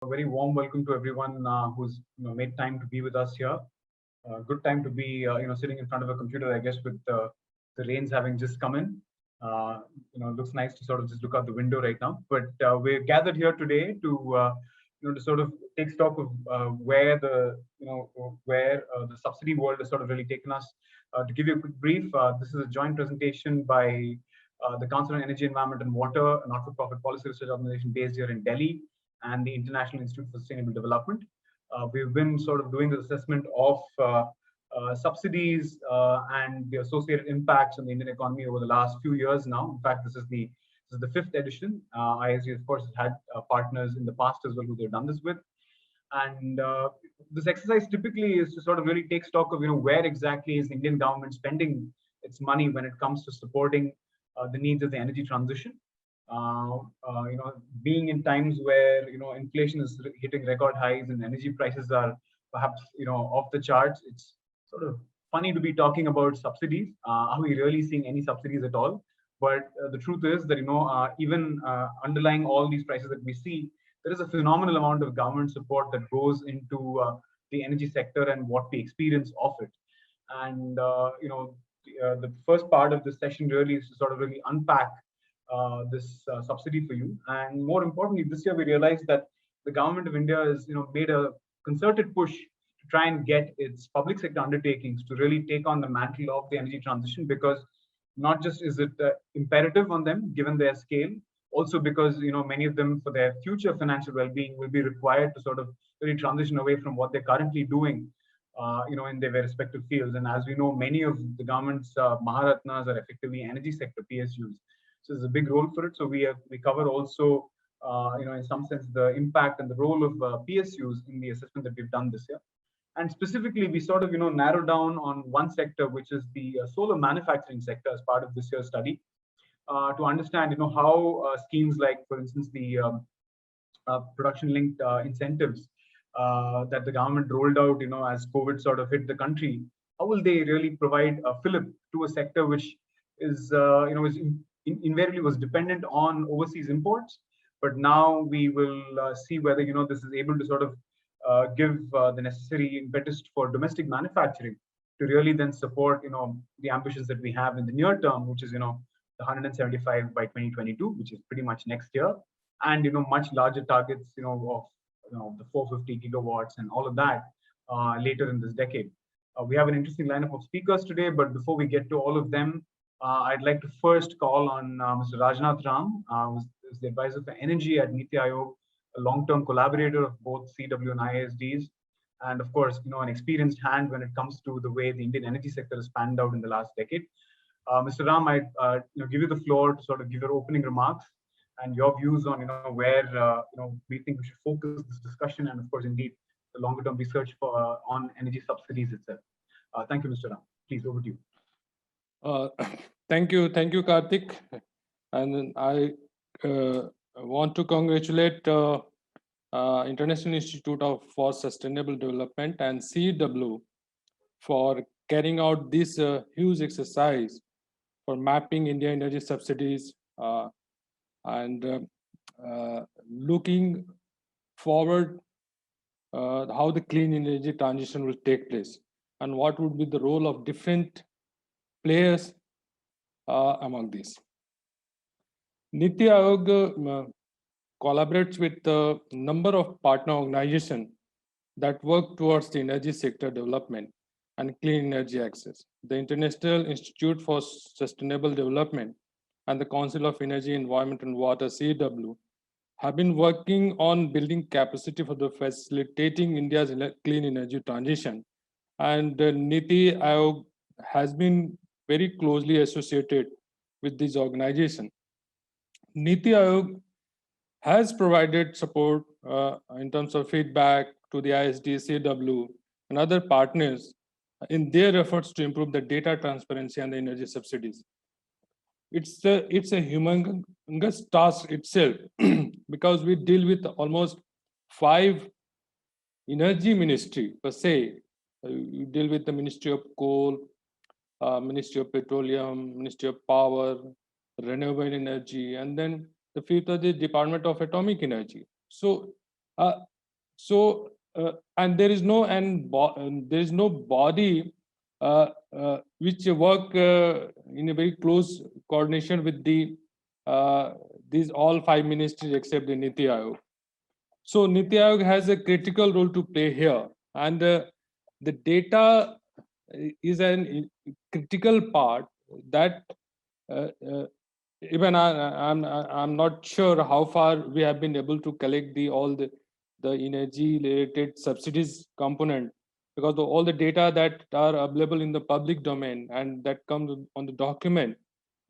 A very warm welcome to everyone who's made time to be with us here. Good time to be sitting in front of a computer, I guess, with the rains having just come in. Looks nice to sort of just look out the window right now. But we're gathered here today to sort of take stock of where the subsidy world has sort of really taken us. To give you a quick brief, this is a joint presentation by the Council on Energy, Environment and Water, a not-for-profit policy research organization based here in Delhi, and the International Institute for Sustainable Development. We've been sort of doing the assessment of subsidies and the associated impacts on the Indian economy over the last few years now. In fact, this is the fifth edition. IISD, of course, has had partners in the past as well who they've done this with. And this exercise typically is to sort of really take stock of where exactly is the Indian government spending its money when it comes to supporting the needs of the energy transition. Being in times where inflation is hitting record highs and energy prices are perhaps off the charts, it's sort of funny to be talking about subsidies. Are we really seeing any subsidies at all? But the truth is that even underlying all these prices that we see, there is a phenomenal amount of government support that goes into the energy sector and what we experience of it. And the first part of this session really is to sort of really unpack this subsidy for you. And more importantly, this year we realized that the government of India has made a concerted push to try and get its public sector undertakings to really take on the mantle of the energy transition, because not just is it imperative on them given their scale, also because many of them, for their future financial well-being, will be required to sort of really transition away from what they're currently doing in their respective fields. And as we know, many of the government's Maharatnas are effectively energy sector PSUs. So there's a big role for it. So we cover also, in some sense, the impact and the role of PSUs in the assessment that we've done this year. And specifically, we sort of narrow down on one sector, which is the solar manufacturing sector, as part of this year's study, to understand how schemes like, for instance, the production-linked incentives that the government rolled out, as COVID sort of hit the country, how will they really provide a fillip to a sector which is invariably was dependent on overseas imports, but now we will see whether this is able to sort of give the necessary impetus for domestic manufacturing to really then support the ambitions that we have in the near term, which is the 175 by 2022, which is pretty much next year, and much larger targets of the 450 gigawatts and all of that later in this decade. We have an interesting lineup of speakers today, but before we get to all of them, I'd like to first call on Mr. Rajnath Ram, who's the advisor for energy at Niti Aayog, a long-term collaborator of both CEEW and IISDs, and of course, an experienced hand when it comes to the way the Indian energy sector has panned out in the last decade. Mr. Ram, I'd give you the floor to sort of give your opening remarks and your views on where we think we should focus this discussion, and of course, indeed, the longer-term research for on energy subsidies itself. Thank you, Mr. Ram. Please, over to you. Thank you, Karthik. And I want to congratulate International Institute for Sustainable Development and CEEW for carrying out this huge exercise for mapping India energy subsidies and looking forward how the clean energy transition will take place and what would be the role of different players among these. Niti Aayog collaborates with a number of partner organizations that work towards the energy sector development and clean energy access. The International Institute for Sustainable Development and the Council of Energy, Environment and Water, CEEW, have been working on building capacity for the facilitating India's clean energy transition. And Niti Aayog has been very closely associated with this organization. Niti Aayog has provided support in terms of feedback to the IISD, CEEW, and other partners in their efforts to improve the data transparency and the energy subsidies. It's a humongous task itself because we deal with almost 5 energy ministry per se. We deal with the Ministry of Coal, Ministry of Petroleum, Ministry of Power, Renewable Energy, and then the fifth is the Department of Atomic Energy. So And there is no there is no body which work in a very close coordination with these all 5 ministries except the Niti Aayog. So Niti Aayog has a critical role to play here, and the data is a critical part that even I'm not sure how far we have been able to collect all the energy related subsidies component, because all the data that are available in the public domain and that comes on the document,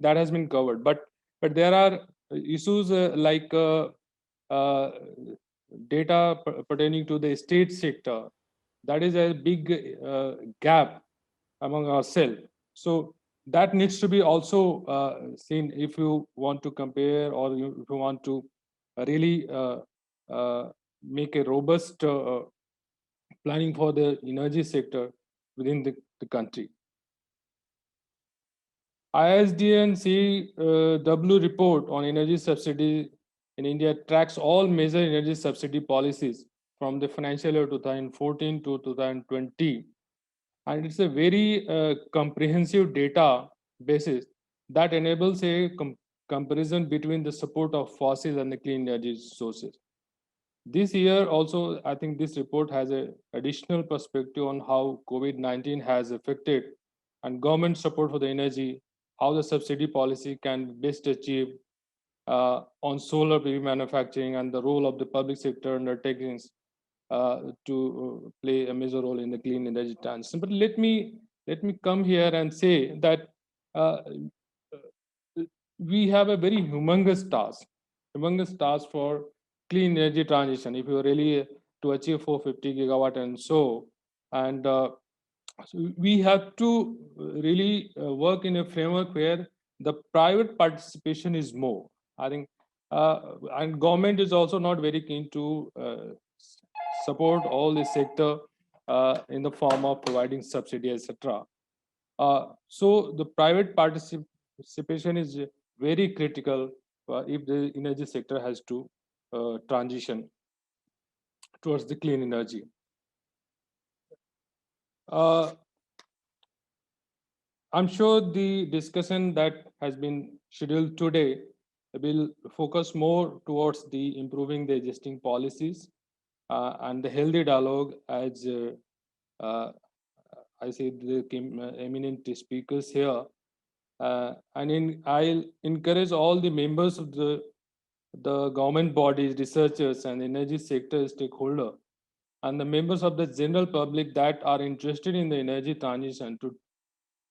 that has been covered. But there are issues like data pertaining to the state sector. That is a big gap among ourselves. So that needs to be also seen if you want to compare, or if you want to really make a robust planning for the energy sector within the country. IISD and CEEW report on energy subsidy in India tracks all major energy subsidy policies from the financial year 2014 to 2020. And it's a very comprehensive data basis that enables a comparison between the support of fossil and the clean energy sources. This year also, I think this report has an additional perspective on how COVID-19 has affected and government support for the energy, how the subsidy policy can best achieve on solar PV manufacturing, and the role of the public sector undertakings to play a major role in the clean energy transition. But let me come here and say that we have a very humongous task for clean energy transition. If you really to achieve 450 gigawatt and so we have to really work in a framework where the private participation is more. I think, and government is also not very keen to support all the sector in the form of providing subsidy, etc. So the private participation is very critical if the energy sector has to transition towards the clean energy. I'm sure the discussion that has been scheduled today will focus more towards the improving the existing policies and the healthy dialogue, as I say the eminent speakers here. I'll encourage all the members of the government bodies, researchers, and energy sector stakeholder, and the members of the general public that are interested in the energy transition to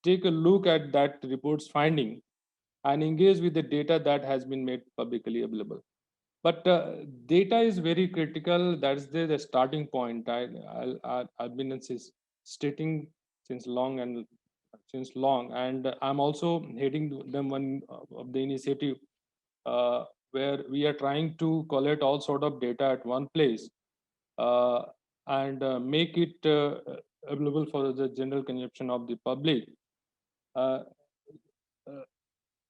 take a look at that report's finding and engage with the data that has been made publicly available. But data is very critical. That's the starting point. I've been stating since long, and I'm also heading them one of the initiative where we are trying to collect all sort of data at one place and make it available for the general consumption of the public.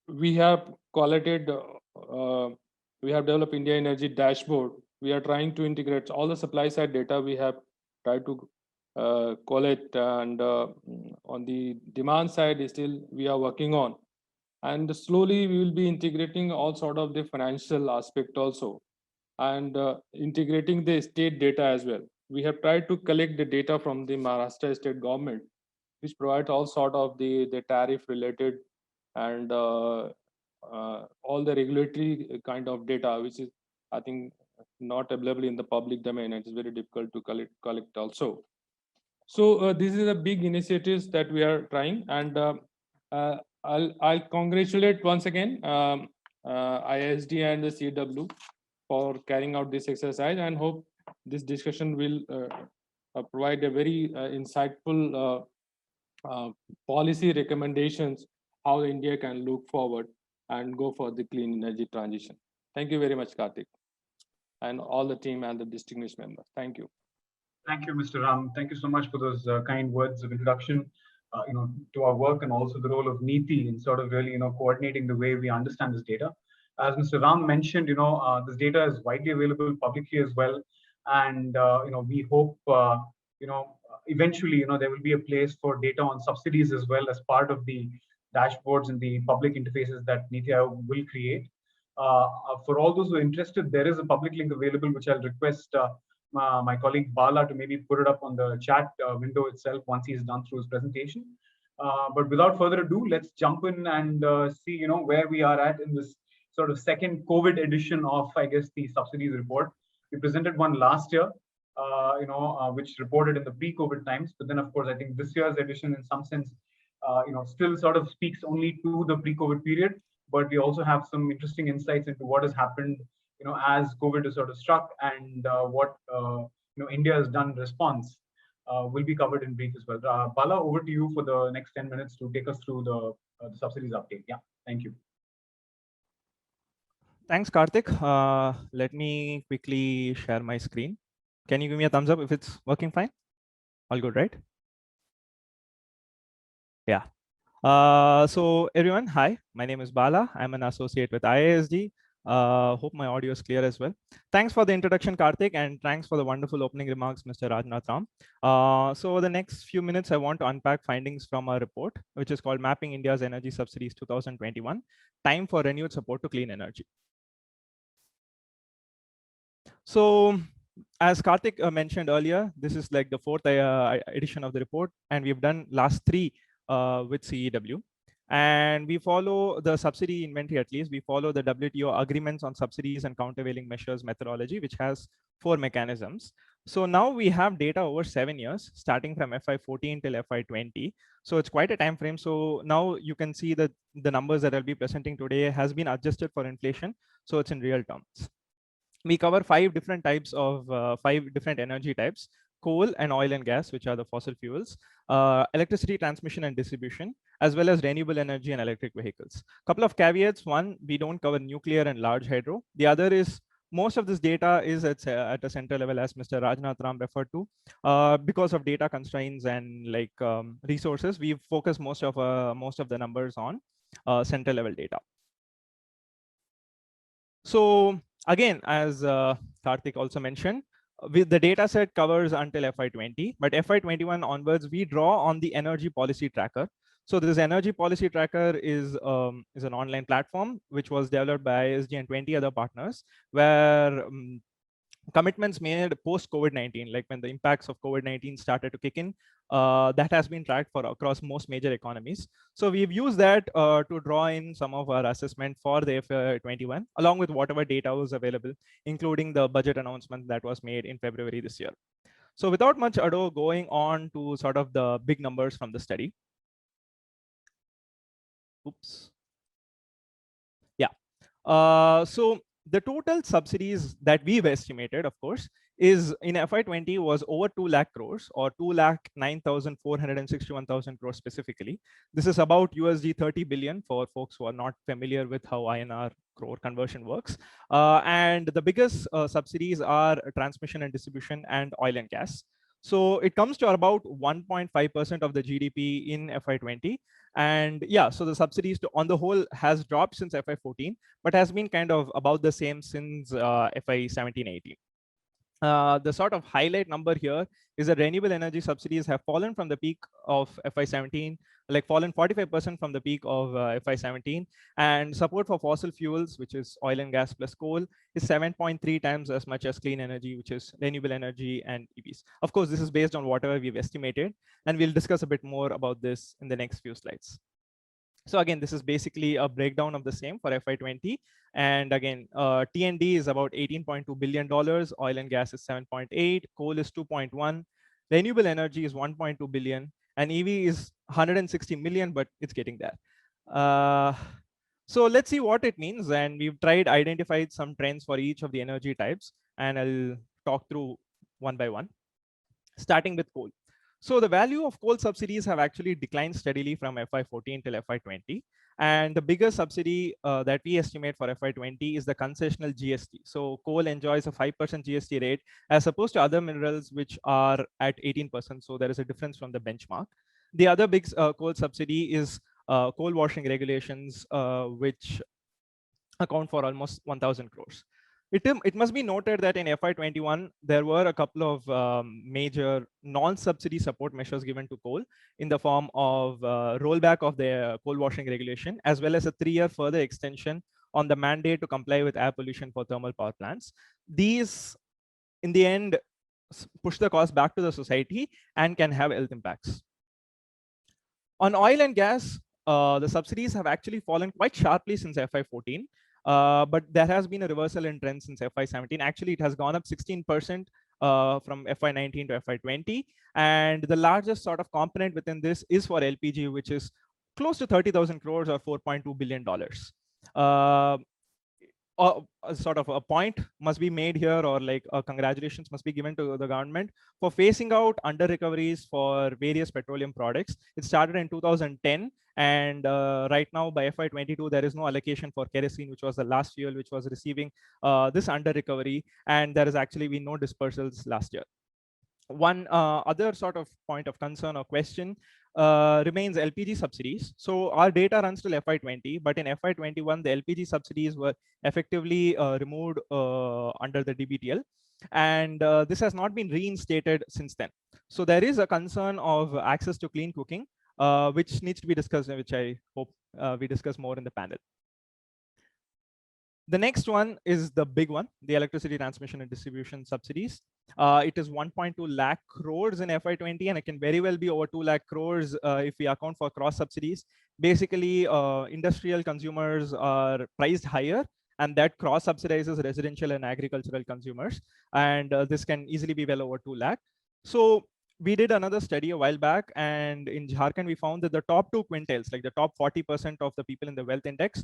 We have collected, we have developed India Energy Dashboard. We are trying to integrate all the supply side data we have tried to collect, and on the demand side, still we are working on. And slowly we will be integrating all sort of the financial aspect also, and integrating the state data as well. We have tried to collect the data from the Maharashtra state government, which provides all sort of the tariff related and all the regulatory kind of data, which is, I think, not available in the public domain, and it's very difficult to collect also. So this is a big initiatives that we are trying, and I'll congratulate once again IISD and the CEEW for carrying out this exercise, and hope this discussion will provide a very insightful policy recommendations how India can look forward and go for the clean energy transition. Thank you very much, Karthik, and all the team and the distinguished members. Thank you. Thank you, Mr. Ram. Thank you so much for those kind words of introduction, to our work, and also the role of NITI in sort of really, coordinating the way we understand this data. As Mr. Ram mentioned, this data is widely available publicly as well. And we hope eventually there will be a place for data on subsidies as well as part of the dashboards and the public interfaces that Niti Aayog will create. For all those who are interested, there is a public link available, which I'll request my colleague Bala to maybe put it up on the chat window itself once he's done through his presentation. But without further ado, let's jump in and see where we are at in this sort of second COVID edition of, I guess, the subsidies report. We presented one last year, which reported in the pre-COVID times. But then, of course, I think this year's edition, in some sense, still sort of speaks only to the pre-COVID period. But we also have some interesting insights into what has happened, as COVID is sort of struck, and what India has done in response. Will be covered in brief as well. Bala, over to you for the next 10 minutes to take us through the subsidies update. Yeah, thank you. Thanks, Karthik. Let me quickly share my screen. Can you give me a thumbs up if it's working fine? All good, right? Yeah. So everyone, hi, my name is Bala. I'm an associate with IISD. Hope my audio is clear as well. Thanks for the introduction, Karthik, and thanks for the wonderful opening remarks, Mr. Rajnath Ram. So the next few minutes, I want to unpack findings from our report, which is called Mapping India's Energy Subsidies 2021, Time for Renewed Support to Clean Energy. So as Karthik mentioned earlier, this is like the fourth edition of the report, and we've done last three with CEEW. And we follow the subsidy inventory, at least. We follow the WTO agreements on subsidies and countervailing measures methodology, which has 4 mechanisms. So now we have data over 7 years, starting from FY14 till FY20. So it's quite a time frame. So now you can see that the numbers that I'll be presenting today has been adjusted for inflation. So it's in real terms. We cover 5 different types of 5 different energy types: coal and oil and gas, which are the fossil fuels, electricity transmission and distribution, as well as renewable energy and electric vehicles. Couple of caveats: one, we don't cover nuclear and large hydro. The other is most of this data is at a center level, as Mr. Rajnath Ram referred to. Because of data constraints and resources, we focus most of the numbers on center level data. So again, as Karthik also mentioned, the data set covers until FY20, but FY21 onwards, we draw on the energy policy tracker. So this energy policy tracker is an online platform which was developed by IISD and 20 other partners, where commitments made post COVID-19, like when the impacts of COVID-19 started to kick in, that has been tracked for across most major economies. So we've used that to draw in some of our assessment for the FY21, along with whatever data was available, including the budget announcement that was made in February this year. So without much ado, going on to sort of the big numbers from the study. Oops. Yeah. So the total subsidies that we've estimated, of course, is in FY20 was over 2 lakh crores, or 2,09,461,000 crores specifically. This is about USD 30 billion for folks who are not familiar with how INR crore conversion works. And the biggest subsidies are transmission and distribution and oil and gas. So it comes to about 1.5% of the GDP in FY20. And yeah, so the subsidies on the whole has dropped since FY14, but has been kind of about the same since FY17-18. The sort of highlight number here is that renewable energy subsidies have fallen from the peak of FY17, fallen 45% from the peak of FY17, and support for fossil fuels, which is oil and gas plus coal, is 7.3 times as much as clean energy, which is renewable energy and EVs. Of course, this is based on whatever we've estimated, and we'll discuss a bit more about this in the next few slides. So again, this is basically a breakdown of the same for FY20. And again, T&D is about $18.2 billion, oil and gas is 7.8, coal is 2.1, renewable energy is 1.2 billion, and EV is 160 million, but it's getting there. So let's see what it means. And we've identified some trends for each of the energy types, and I'll talk through one by one, starting with coal. So the value of coal subsidies have actually declined steadily from FY14 till FY20. And the biggest subsidy that we estimate for FY20 is the concessional GST. So coal enjoys a 5% GST rate as opposed to other minerals which are at 18%. So there is a difference from the benchmark. The other big coal subsidy is coal washing regulations, which account for almost 1,000 crores. It must be noted that in FY21, there were a couple of major non-subsidy support measures given to coal in the form of rollback of the coal washing regulation, as well as a 3-year further extension on the mandate to comply with air pollution for thermal power plants. These, in the end, push the cost back to the society and can have health impacts. On oil and gas, the subsidies have actually fallen quite sharply since FY14. But there has been a reversal in trend since FY17. Actually, it has gone up 16% from FY19 to FY20. And the largest sort of component within this is for LPG, which is close to 30,000 crores or $4.2 billion. A sort of a point must be made here, or like congratulations must be given to the government for phasing out under recoveries for various petroleum products. It started in 2010, and right now by FY22 there is no allocation for kerosene, which was the last fuel which was receiving this under recovery, and there has actually been no dispersals last year. One other sort of point of concern or question remains LPG subsidies. So our data runs till FY20, but in FY21, the LPG subsidies were effectively removed under the DBTL. And this has not been reinstated since then. So there is a concern of access to clean cooking, which needs to be discussed, which I hope we discuss more in the panel. The next one is the big one, the electricity transmission and distribution subsidies. It is 1.2 lakh crores in FY20, and it can very well be over 2 lakh crores if we account for cross subsidies. Basically, industrial consumers are priced higher, and that cross subsidizes residential and agricultural consumers. And this can easily be well over 2 lakh. So we did another study a while back, and in Jharkhand, we found that the top 2 quintiles, like the top 40% of the people in the wealth index,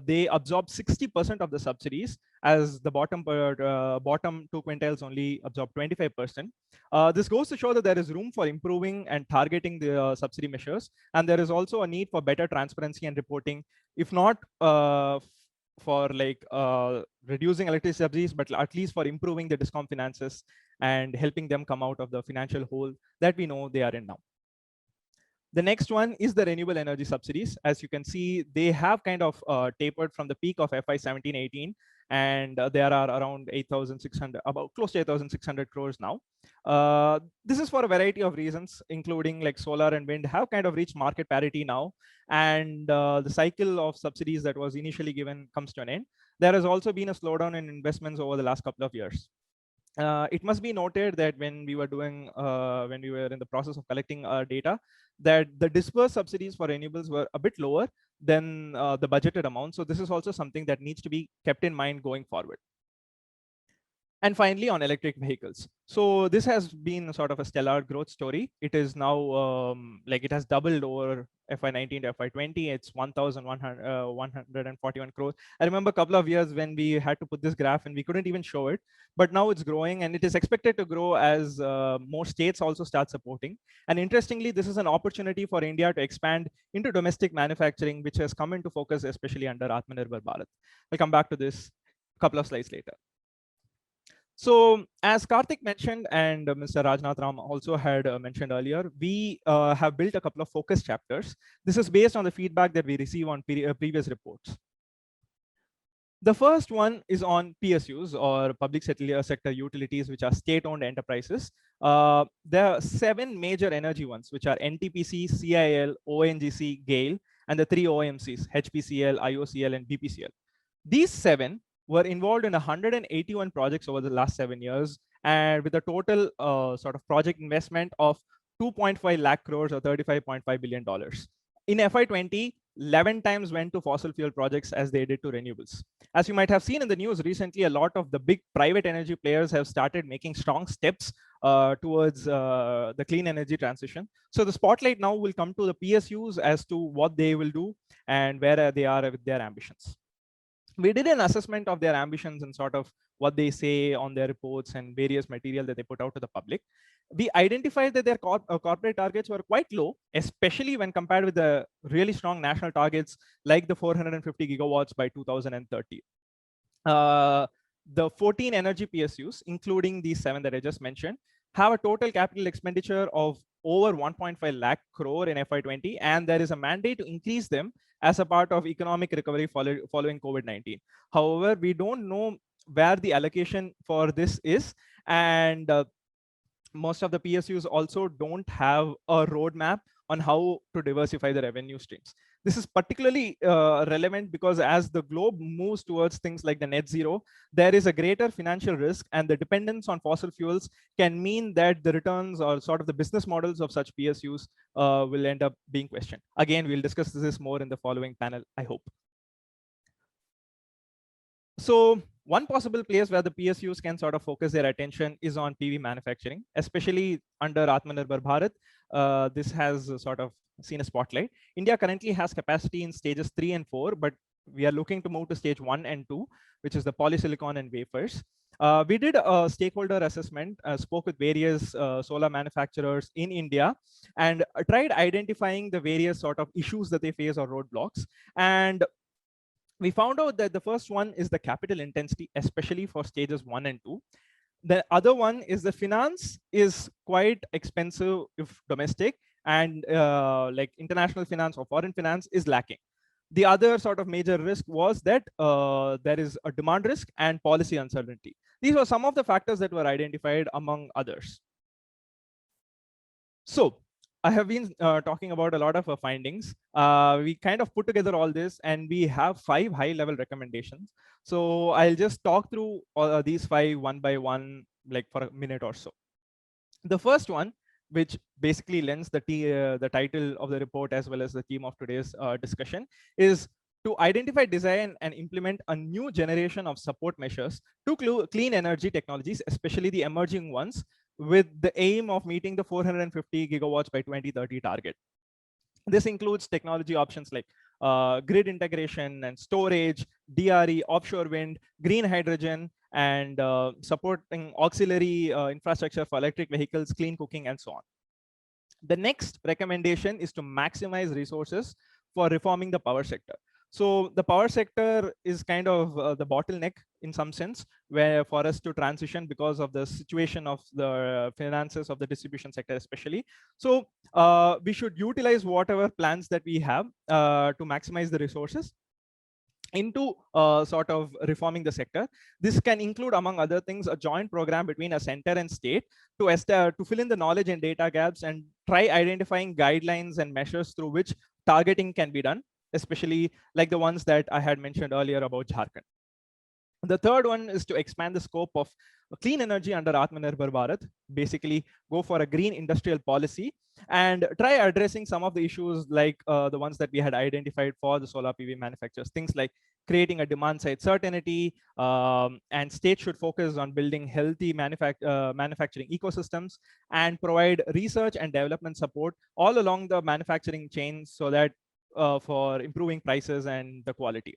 they absorb 60% of the subsidies, as the bottom 2 quintiles only absorb 25%. This goes to show that there is room for improving and targeting the subsidy measures, and there is also a need for better transparency and reporting, if not for like reducing electricity subsidies, but at least for improving the DISCOM finances and helping them come out of the financial hole that we know they are in now. The next one is the renewable energy subsidies. As you can see, they have kind of tapered from the peak of FY 17-18, and there are around 8,600, about close to 8,600 crores now. This is for a variety of reasons, including like solar and wind have kind of reached market parity now, and the cycle of subsidies that was initially given comes to an end. There has also been a slowdown in investments over the last couple of years. It must be noted that when we were in the process of collecting data, that the disbursed subsidies for renewables were a bit lower than the budgeted amount. So this is also something that needs to be kept in mind going forward. And finally, on electric vehicles. So this has been sort of a stellar growth story. It is now like it has doubled over FY19 to FY20. It's 1,141 crores. I remember a couple of years when we had to put this graph and we couldn't even show it, but now it's growing, and it is expected to grow as more states also start supporting. And interestingly, this is an opportunity for India to expand into domestic manufacturing, which has come into focus, especially under Atmanirbhar Bharat. We'll come back to this a couple of slides later. So as Karthik mentioned, and Mr. Rajnath Ram also had mentioned earlier, we have built a couple of focus chapters. This is based on the feedback that we receive on previous reports. The first one is on PSUs, or public sector utilities, which are state-owned enterprises. There are 7 major energy ones, which are NTPC, CIL, ONGC, GAIL, and the 3 OMCs, HPCL, IOCL, and BPCL. These 7 were involved in 181 projects over the last 7 years, and with a total sort of project investment of 2.5 lakh crores or $35.5 billion. In FY20, 11 times went to fossil fuel projects as they did to renewables. As you might have seen in the news recently, a lot of the big private energy players have started making strong steps towards the clean energy transition. So the spotlight now will come to the PSUs as to what they will do and where they are with their ambitions. We did an assessment of their ambitions and sort of what they say on their reports and various material that they put out to the public. We identified that their corporate targets were quite low, especially when compared with the really strong national targets like the 450 gigawatts by 2030. The 14 energy PSUs, including these 7 that I just mentioned, have a total capital expenditure of over 1.5 lakh crore in FY20, and there is a mandate to increase them as a part of economic recovery following COVID-19. However, we don't know where the allocation for this is. And most of the PSUs also don't have a roadmap on how to diversify the revenue streams. This is particularly relevant because as the globe moves towards things like the net zero, there is a greater financial risk, and the dependence on fossil fuels can mean that the returns or sort of the business models of such PSUs will end up being questioned. Again, we'll discuss this more in the following panel, I hope. So one possible place where the PSUs can sort of focus their attention is on PV manufacturing, especially under Atmanirbhar Bharat. This has sort of seen a spotlight. India currently has capacity in stages 3 and 4, but we are looking to move to stage 1 and 2, which is the polysilicon and wafers. We did a stakeholder assessment, spoke with various solar manufacturers in India, and tried identifying the various sort of issues that they face or roadblocks. And we found out that the first one is the capital intensity, especially for stages 1 and 2. The other one is the finance is quite expensive if domestic, and like international finance or foreign finance is lacking. The other sort of major risk was that there is a demand risk and policy uncertainty. These were some of the factors that were identified among others. So I have been talking about a lot of findings. We kind of put together all this, and we have 5 high-level recommendations. So I'll just talk through all these 5 one by one, like for a minute or so. The first one, which basically lends the title of the report as well as the theme of today's discussion, is to identify, design, and implement a new generation of support measures to clean energy technologies, especially the emerging ones, with the aim of meeting the 450 gigawatts by 2030 target. This includes technology options like grid integration and storage, DRE, offshore wind, green hydrogen, and supporting auxiliary infrastructure for electric vehicles, clean cooking, and so on. The next recommendation is to maximize resources for reforming the power sector. So the power sector is kind of the bottleneck in some sense, where for us to transition because of the situation of the finances of the distribution sector especially. So we should utilize whatever plans that we have to maximize the resources into sort of reforming the sector. This can include, among other things, a joint program between a center and state to fill in the knowledge and data gaps and try identifying guidelines and measures through which targeting can be done, especially like the ones that I had mentioned earlier about Jharkhand. The third one is to expand the scope of clean energy under Atmanirbhar Bharat, basically go for a green industrial policy and try addressing some of the issues like the ones that we had identified for the solar PV manufacturers, things like creating a demand side certainty, and states should focus on building healthy manufacturing ecosystems and provide research and development support all along the manufacturing chain so that for improving prices and the quality.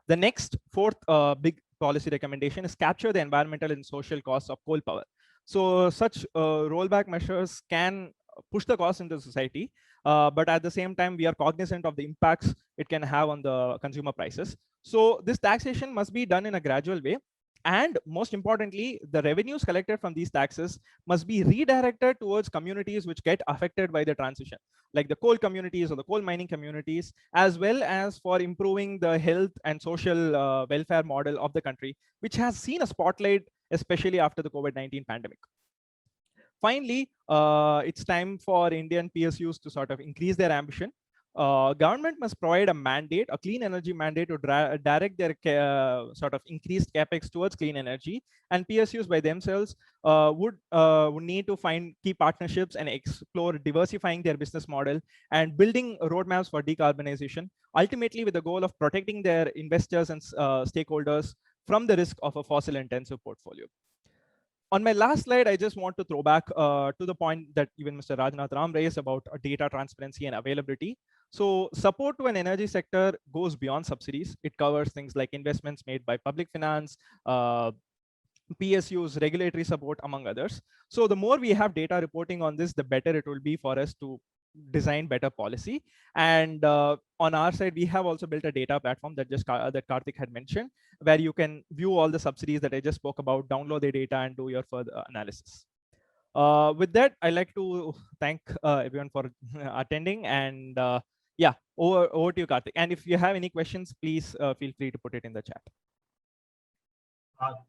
The next fourth big policy recommendation is capture the environmental and social costs of coal power. So such rollback measures can push the cost into society, but at the same time, we are cognizant of the impacts it can have on the consumer prices. So this taxation must be done in a gradual way. And most importantly, the revenues collected from these taxes must be redirected towards communities which get affected by the transition, like the coal communities or the coal mining communities, as well as for improving the health and social welfare model of the country, which has seen a spotlight, especially after the COVID-19 pandemic. Finally, it's time for Indian PSUs to sort of increase their ambition. Government must provide a mandate, a clean energy mandate, to direct their sort of increased capex towards clean energy, and PSUs by themselves would need to find key partnerships and explore diversifying their business model and building roadmaps for decarbonization, ultimately with the goal of protecting their investors and stakeholders from the risk of a fossil intensive portfolio. On my last slide, I just want to throw back to the point that even Mr. Rajnath Ram raised about data transparency and availability. So support to an energy sector goes beyond subsidies. It covers things like investments made by public finance, PSUs, regulatory support, among others. So the more we have data reporting on this, the better it will be for us to design better policy. And on our side, we have also built a data platform that that Karthik had mentioned, where you can view all the subsidies that I just spoke about, download the data, and do your further analysis. With that, I'd like to thank everyone for attending. And yeah, over to you, Karthik. And if you have any questions, please feel free to put it in the chat.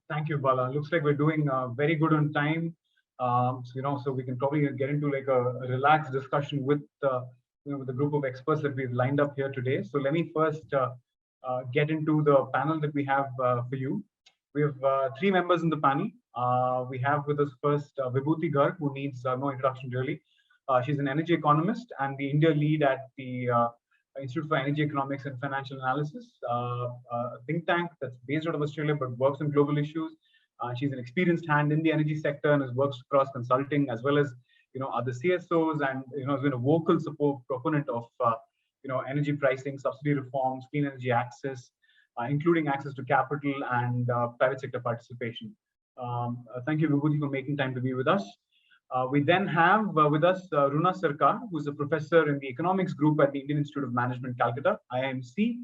Thank you, Bala. Looks like we're doing very good on time. So we can probably get into like a relaxed discussion with with the group of experts that we've lined up here today. So let me first get into the panel that we have for you. We have three members in the panel. We have with us first Vibhuti Garg, who needs no introduction really. She's an energy economist and the India lead at the Institute for Energy Economics and Financial Analysis, a think tank that's based out of Australia but works on global issues. She's an experienced hand in the energy sector and has worked across consulting as well as other CSOs, and has been a vocal support proponent of energy pricing, subsidy reforms, clean energy access, including access to capital and private sector participation. Thank you, Vibhuti, for making time to be with us. We then have with us Runa Sarkar, who's a professor in the economics group at the Indian Institute of Management, Calcutta, IIMC.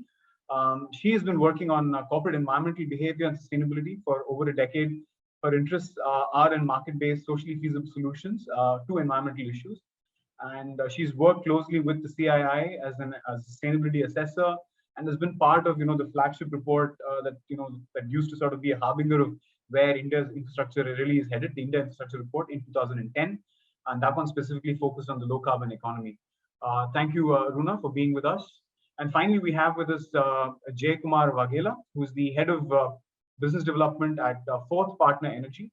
She has been working on corporate environmental behavior and sustainability for over a decade. Her interests are in market-based, socially feasible solutions to environmental issues. And she's worked closely with the CII as a sustainability assessor, and has been part of the flagship report that used to sort of be a harbinger of where India's infrastructure really is headed, the India Infrastructure Report in 2010, and that one specifically focused on the low carbon economy. Thank you, Runa, for being with us. And finally, we have with us Jay Kumar Vaghela, who is the head of business development at Fourth Partner Energy,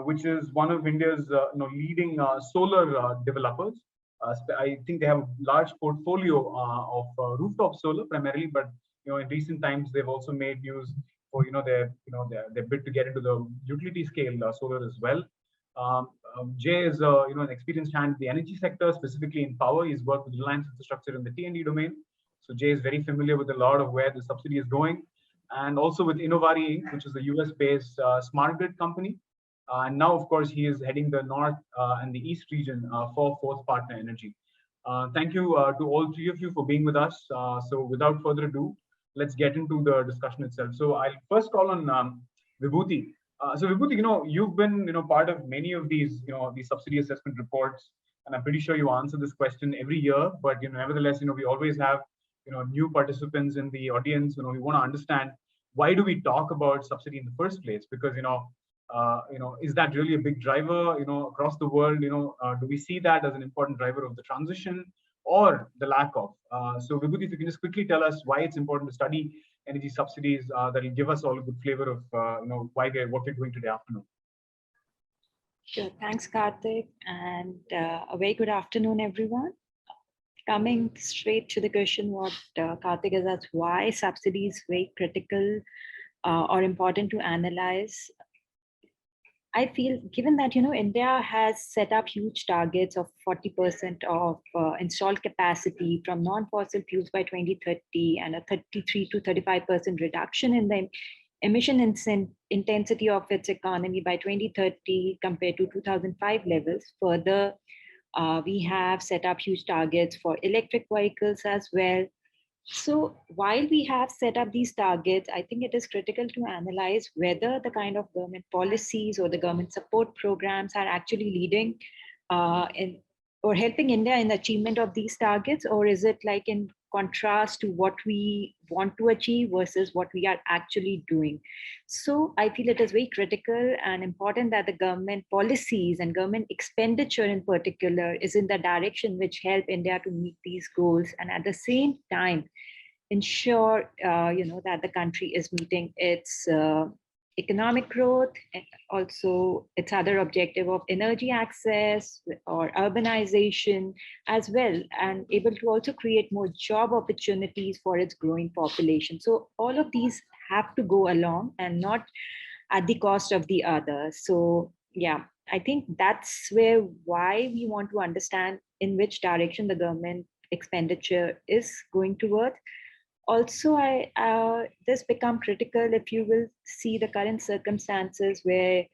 which is one of India's leading solar developers. I think they have a large portfolio of rooftop solar primarily, but in recent times they've also made use for their bid to get into the utility scale solar as well. Jay is an experienced hand in the energy sector, specifically in power. He's worked with Reliance Infrastructure in the T&D domain. So Jay is very familiar with a lot of where the subsidy is going, and also with Innovari, which is a US-based smart grid company. And now, of course, he is heading the North and the East region for Fourth Partner Energy. Thank you to all three of you for being with us. So without further ado, let's get into the discussion itself. So I'll first call on Vibhuti. So Vibhuti, you've been part of many of these these subsidy assessment reports, and I'm pretty sure you answer this question every year. But nevertheless, we always have new participants in the audience. We want to understand, why do we talk about subsidy in the first place? Because is that really a big driver across the world? Do we see that as an important driver of the transition, or the lack of? So Vibhuti, if you can just quickly tell us why it's important to study energy subsidies, that will give us all a good flavor of what we're doing today afternoon. Sure, thanks Karthik, and a very good afternoon everyone. Coming straight to the question what Karthik has asked, why subsidies very critical or important to analyze. I feel, given that India has set up huge targets of 40% of installed capacity from non-fossil fuels by 2030, and a 33 to 35% reduction in the emission intensity of its economy by 2030 compared to 2005 levels. Further, we have set up huge targets for electric vehicles as well. So while we have set up these targets, I think it is critical to analyze whether the kind of government policies or the government support programs are actually leading or helping India in the achievement of these targets, or is it like in contrast to what we want to achieve versus what we are actually doing. So I feel it is very critical and important that the government policies and government expenditure in particular is in the direction which help India to meet these goals, and at the same time ensure that the country is meeting its economic growth, and also its other objective of energy access or urbanization as well, and able to also create more job opportunities for its growing population. So all of these have to go along and not at the cost of the other. So yeah, I think that's why we want to understand in which direction the government expenditure is going towards. Also, this become critical if you will see the current circumstances where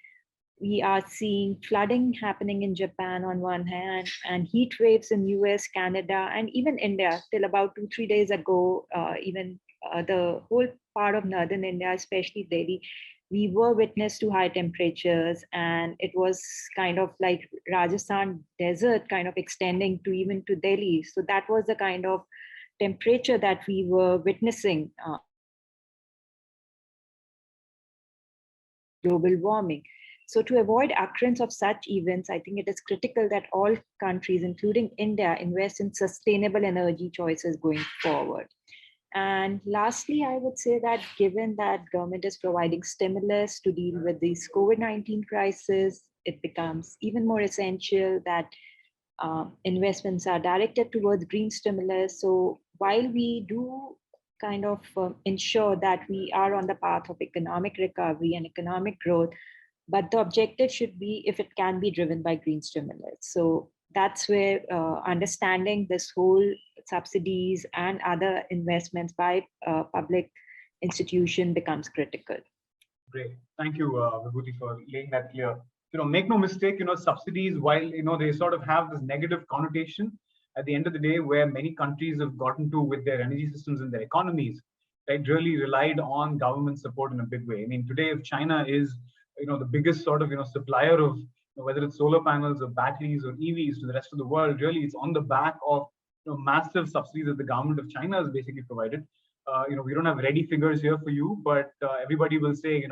we are seeing flooding happening in Japan on one hand, and heat waves in US, Canada, and even India. Till about 2-3 days ago, even the whole part of northern India, especially Delhi, we were witness to high temperatures, and it was kind of like Rajasthan desert kind of extending to even to Delhi. So that was the kind of temperature that we were witnessing global warming. So to avoid occurrence of such events, I think it is critical that all countries, including India, invest in sustainable energy choices going forward. And lastly, I would say that given that government is providing stimulus to deal with this COVID-19 crisis, it becomes even more essential that investments are directed towards green stimulus. So while we do kind of ensure that we are on the path of economic recovery and economic growth, but the objective should be if it can be driven by green stimulus. So that's where understanding this whole subsidies and other investments by public institution becomes critical. Great. Thank you, Vibhuti, for laying that clear. Make no mistake, subsidies, while, they sort of have this negative connotation, at the end of the day, where many countries have gotten to with their energy systems and their economies, right, really relied on government support in a big way. I mean, today, if China is, the biggest sort of, supplier of, whether it's solar panels or batteries or EVs to the rest of the world, really, it's on the back of, massive subsidies that the government of China has basically provided. We don't have ready figures here for you, but everybody will say,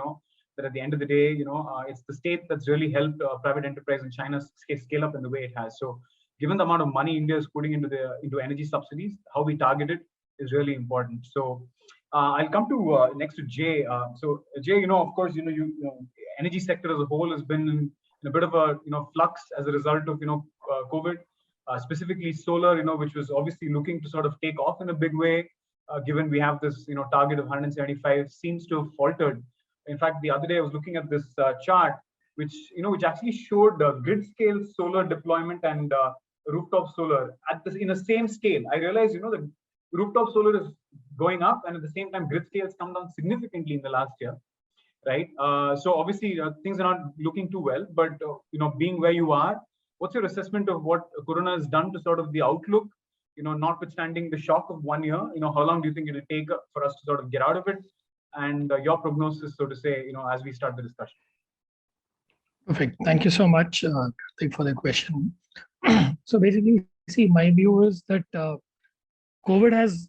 that at the end of the day, it's the state that's really helped private enterprise in China scale up in the way it has. So given the amount of money India is putting into energy subsidies, how we target it is really important. So I'll come to next to Jay. So Jay, of course, energy sector as a whole has been in a bit of a flux as a result of COVID, specifically solar, which was obviously looking to sort of take off in a big way. Given we have this target of 175, seems to have faltered. In fact, the other day I was looking at this chart, which actually showed grid scale solar deployment and rooftop solar at in the same scale. I realized that rooftop solar is going up, and at the same time grid scale has come down significantly in the last year, right? So obviously things are not looking too well, but being where you are, what's your assessment of what Corona has done to sort of the outlook? Notwithstanding the shock of 1 year, how long do you think it will take for us to sort of get out of it? And your prognosis, so to say, as we start the discussion. Perfect. Thank you so much, Karthik, for the question. So basically, see, my view is that COVID has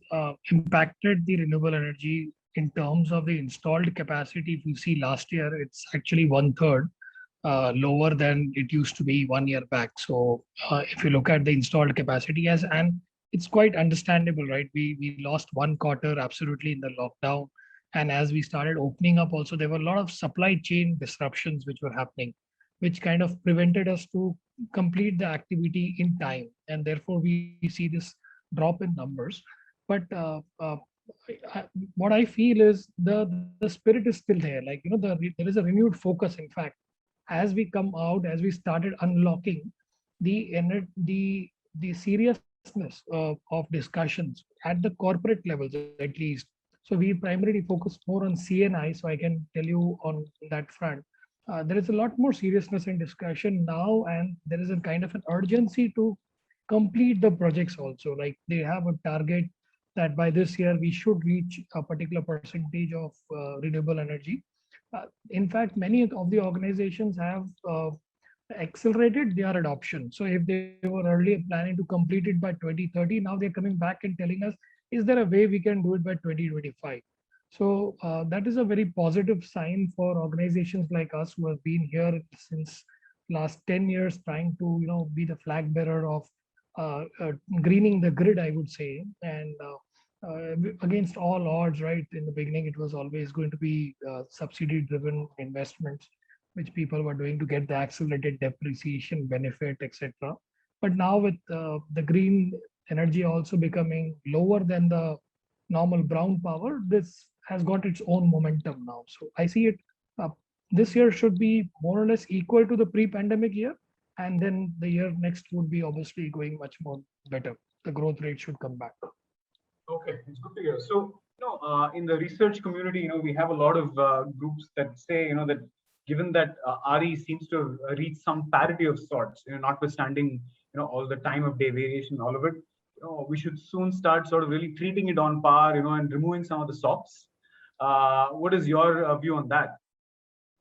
impacted the renewable energy in terms of the installed capacity. If you see last year, it's actually 1/3 lower than it used to be 1 year back. So if you look at the installed capacity, and it's quite understandable, right? We lost 1 quarter absolutely in the lockdown. And as we started opening up also, there were a lot of supply chain disruptions which were happening, which kind of prevented us to complete the activity in time. And therefore, we see this drop in numbers. But what I feel is the spirit is still there. Like, there is a renewed focus. In fact, as we come out, as we started unlocking the seriousness of discussions at the corporate levels, at least. So we primarily focus more on CNI. So I can tell you on that front, there is a lot more seriousness in discussion now, and there is a kind of an urgency to complete the projects also. Like they have a target that by this year we should reach a particular percentage of renewable energy. In fact, many of the organizations have accelerated their adoption. So if they were earlier planning to complete it by 2030, now they're coming back and telling us, is there a way we can do it by 2025? So that is a very positive sign for organizations like us who have been here since last 10 years, trying to be the flag bearer of greening the grid, I would say. And against all odds, right? In the beginning, it was always going to be subsidy-driven investments, which people were doing to get the accelerated depreciation benefit, etc. But now with the green energy also becoming lower than the normal brown power, this has got its own momentum now. So I see it this year should be more or less equal to the pre-pandemic year. And then the year next would be obviously going much more better. The growth rate should come back. Okay, it's good to hear. So, in the research community, we have a lot of groups that say, that given that RE seems to reach some parity of sorts, notwithstanding, all the time of day variation, all of it, we should soon start sort of really treating it on par, and removing some of the SOPs. What is your view on that?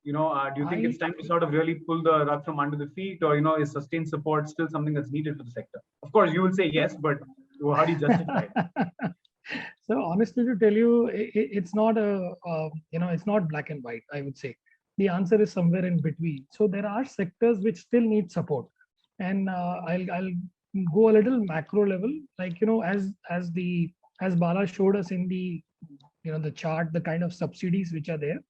Do you think it's time to sort of really pull the rug from under the feet, or is sustained support still something that's needed for the sector? Of course, you will say yes, but how do you justify it? So honestly, to tell you, it's not it's not black and white, I would say. The answer is somewhere in between. So there are sectors which still need support. And I'll go a little macro level, like, as Bala showed us in the, the chart, the kind of subsidies which are there.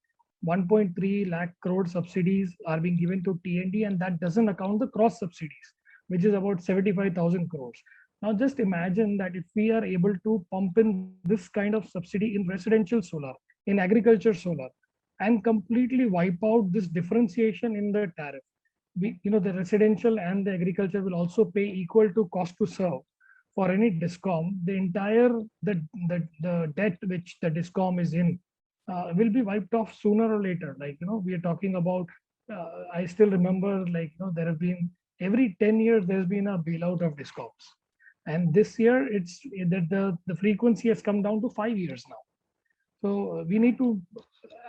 1.3 lakh crore subsidies are being given to T&D, and that doesn't account the cross subsidies, which is about 75,000 crores. Now just imagine that if we are able to pump in this kind of subsidy in residential solar, in agriculture solar, and completely wipe out this differentiation in the tariff, the residential and the agriculture will also pay equal to cost to serve for any DISCOM. The entire the debt which the DISCOM is in will be wiped off sooner or later. Like, we are talking about, I still remember, like, there have been, every 10 years there's been a bailout of DISCOMs, and this year it's that the frequency has come down to 5 years now. So we need to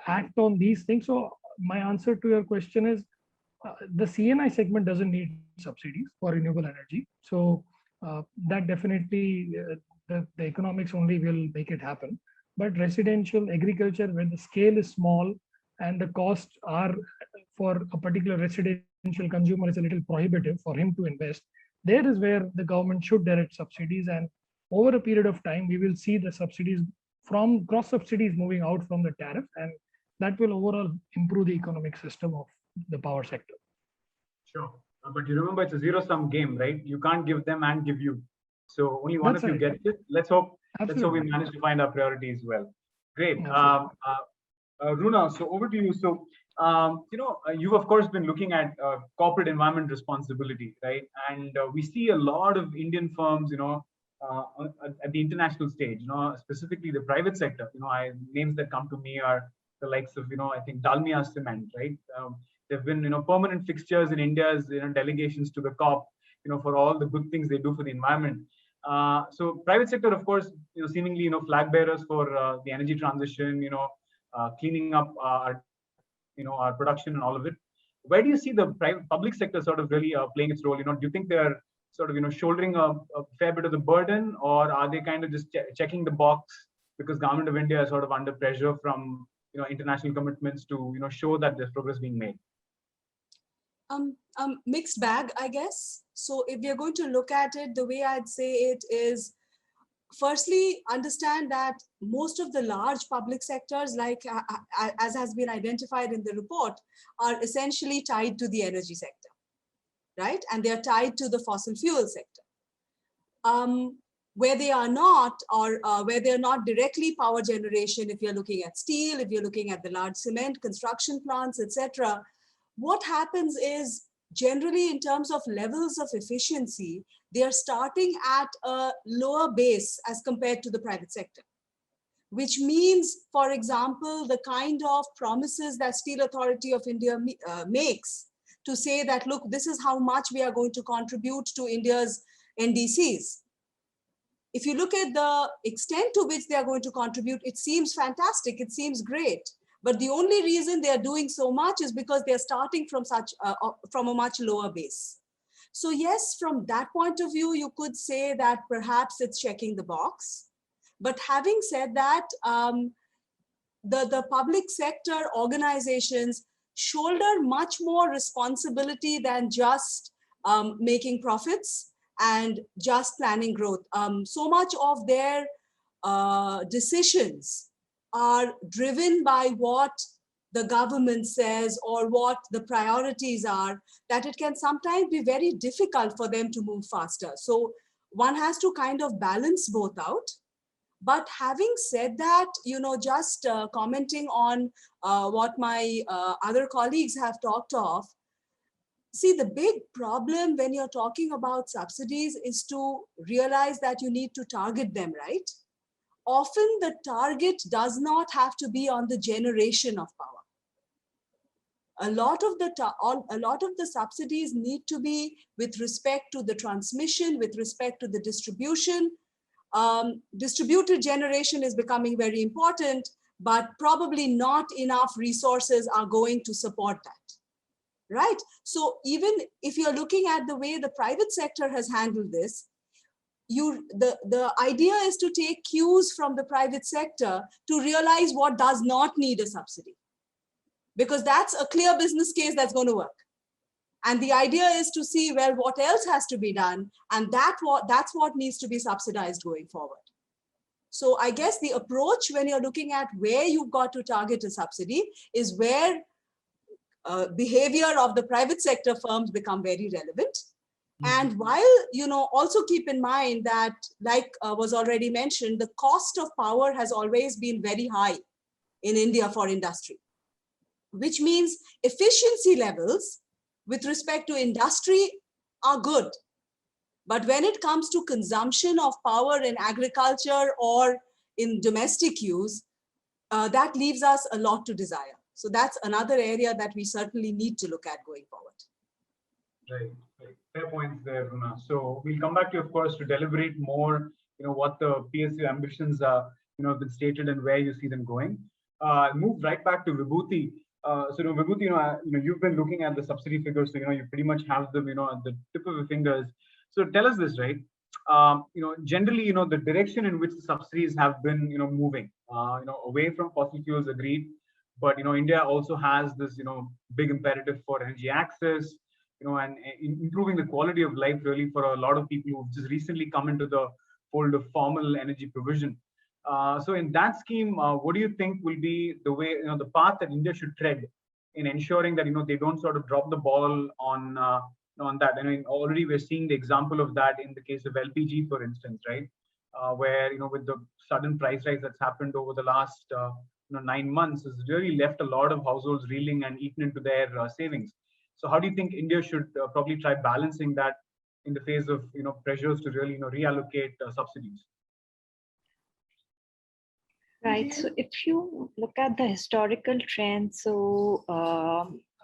act on these things. So my answer to your question is, the CNI segment doesn't need subsidies for renewable energy. So that definitely, the economics only will make it happen. But residential, agriculture, when the scale is small and the costs are for a particular residential consumer is a little prohibitive for him to invest, there is where the government should direct subsidies. And over a period of time, we will see the subsidies from cross subsidies moving out from the tariff, and that will overall improve the economic system of the power sector. Sure. But you remember, it's a zero-sum game, right? You can't give them and give you. So only one of you gets it. Let's hope we manage to find our priorities well. Great. Runa, so over to you. So, you've of course been looking at corporate environment responsibility, right? And we see a lot of Indian firms, at the international stage, specifically the private sector. Names that come to me are the likes of, I think Dalmia Cement, right? They've been, permanent fixtures in India's, delegations to the COP, for all the good things they do for the environment. So private sector, of course, seemingly, flag bearers for the energy transition, cleaning up our production and all of it. Where do you see the public sector sort of really playing its role? Do you think they're sort of, shouldering a fair bit of the burden, or are they kind of just checking the box because government of India is sort of under pressure from, international commitments to, show that there's progress being made? Mixed bag, I guess. So if we are going to look at it, the way I'd say it is, firstly, understand that most of the large public sectors, like as has been identified in the report, are essentially tied to the energy sector, right? And they're tied to the fossil fuel sector. Where they are not, or where they're not directly power generation, if you're looking at steel, if you're looking at the large cement construction plants, etc., what happens is, generally in terms of levels of efficiency, they are starting at a lower base as compared to the private sector. Which means, for example, the kind of promises that Steel Authority of India makes to say that, look, this is how much we are going to contribute to India's NDCs. If you look at the extent to which they are going to contribute, it seems fantastic, it seems great. But the only reason they are doing so much is because they are starting from from a much lower base. So yes, from that point of view, you could say that perhaps it's checking the box. But having said that, the public sector organizations shoulder much more responsibility than just making profits and just planning growth. So much of their decisions are driven by what the government says or what the priorities are, that it can sometimes be very difficult for them to move faster. So one has to kind of balance both out. But having said that, just commenting on what my other colleagues have talked of, see, the big problem when you're talking about subsidies is to realize that you need to target them, right? Often the target does not have to be on the generation of power. A lot of the subsidies need to be with respect to the transmission, with respect to the distribution. Distributed generation is becoming very important, but probably not enough resources are going to support that, right? So even if you're looking at the way the private sector has handled this, the idea is to take cues from the private sector to realize what does not need a subsidy. because that's a clear business case that's going to work. And the idea is to see, well, what else has to be done, and that's what needs to be subsidized going forward. So I guess the approach when you're looking at where you've got to target a subsidy is where behavior of the private sector firms become very relevant. And while, also keep in mind that, like was already mentioned, the cost of power has always been very high in India for industry, which means efficiency levels with respect to industry are good. But when it comes to consumption of power in agriculture or in domestic use, that leaves us a lot to desire. So that's another area that we certainly need to look at going forward. Right. Fair points there, Runa. So we'll come back to you, of course, to deliberate more, what the PSU ambitions are, have been stated and where you see them going. Move right back to Vibhuti. Vibhuti, you've been looking at the subsidy figures, so, you pretty much have them, at the tip of your fingers. So tell us this, right? Generally, the direction in which the subsidies have been, moving, away from fossil fuels, agreed. But, India also has this, big imperative for energy access, and improving the quality of life really for a lot of people who've just recently come into the fold of formal energy provision. So in that scheme, what do you think will be the way, the path that India should tread in ensuring that, they don't sort of drop the ball on that? I mean, already we're seeing the example of that in the case of LPG, for instance, right? Where, with the sudden price rise that's happened over the last 9 months, has really left a lot of households reeling and eaten into their savings. So how do you think India should probably try balancing that in the face of pressures to really reallocate subsidies? Right. So if you look at the historical trend, so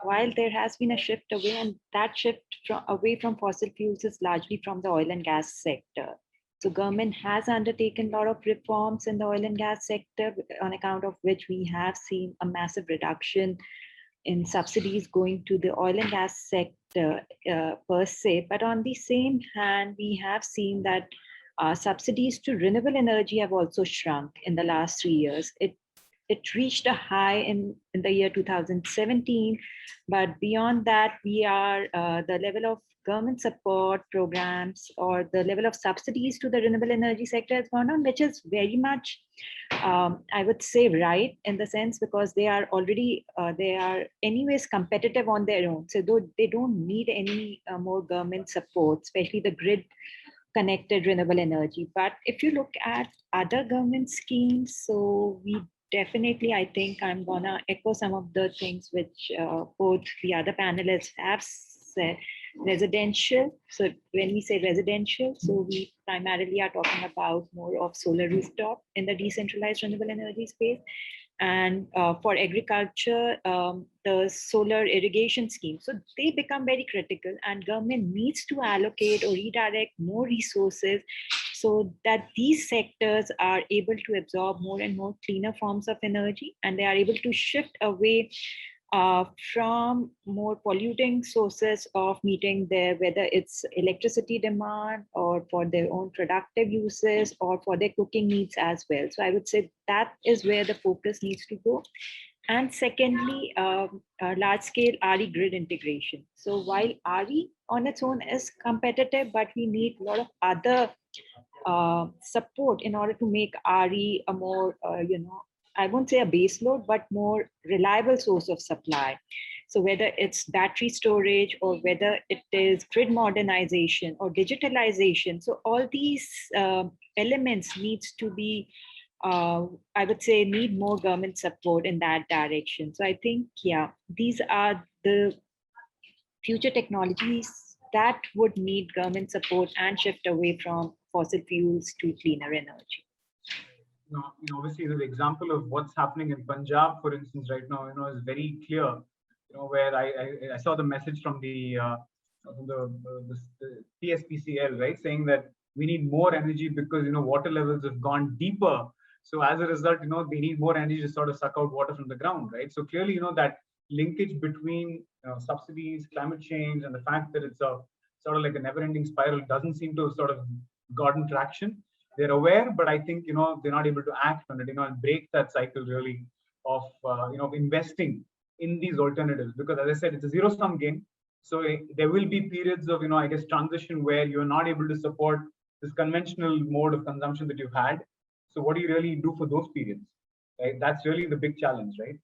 while there has been a shift away, and that shift away from fossil fuels is largely from the oil and gas sector. So government has undertaken a lot of reforms in the oil and gas sector, on account of which we have seen a massive reduction in subsidies going to the oil and gas sector per se. But on the same hand, we have seen that subsidies to renewable energy have also shrunk in the last 3 years. It reached a high in the year 2017, but beyond that, we are the level of government support programs or the level of subsidies to the renewable energy sector has gone on, which is very much, I would say, right in the sense, because they are already, they are anyways competitive on their own. So they don't need any more government support, especially the grid connected renewable energy. But if you look at other government schemes, so we definitely, I think I'm gonna echo some of the things which both the other panelists have said. Residential. So when we say residential, so we primarily are talking about more of solar rooftop in the decentralized renewable energy space. And for agriculture, the solar irrigation scheme. So they become very critical, and government needs to allocate or redirect more resources so that these sectors are able to absorb more and more cleaner forms of energy, and they are able to shift away from more polluting sources of meeting their, whether it's electricity demand or for their own productive uses or for their cooking needs as well. So I would say that is where the focus needs to go. And secondly, large scale RE grid integration. So while RE on its own is competitive, but we need a lot of other support in order to make RE a more, I won't say a base load, but more reliable source of supply. So whether it's battery storage or whether it is grid modernization or digitalization. So all these elements needs to be, I would say, need more government support in that direction. So I think, yeah, these are the future technologies that would need government support and shift away from fossil fuels to cleaner energy. Obviously, the example of what's happening in Punjab, for instance, right now, is very clear. Where I saw the message from the PSPCL, right, saying that we need more energy because water levels have gone deeper. So as a result, they need more energy to sort of suck out water from the ground, right? So clearly, that linkage between subsidies, climate change, and the fact that it's a sort of like a never-ending spiral doesn't seem to have sort of gotten traction. They're aware, but I think they're not able to act on it, and break that cycle really of investing in these alternatives? Because as I said, it's a zero-sum game. So there will be periods of, I guess, transition where you're not able to support this conventional mode of consumption that you've had. So what do you really do for those periods? Right? That's really the big challenge, right?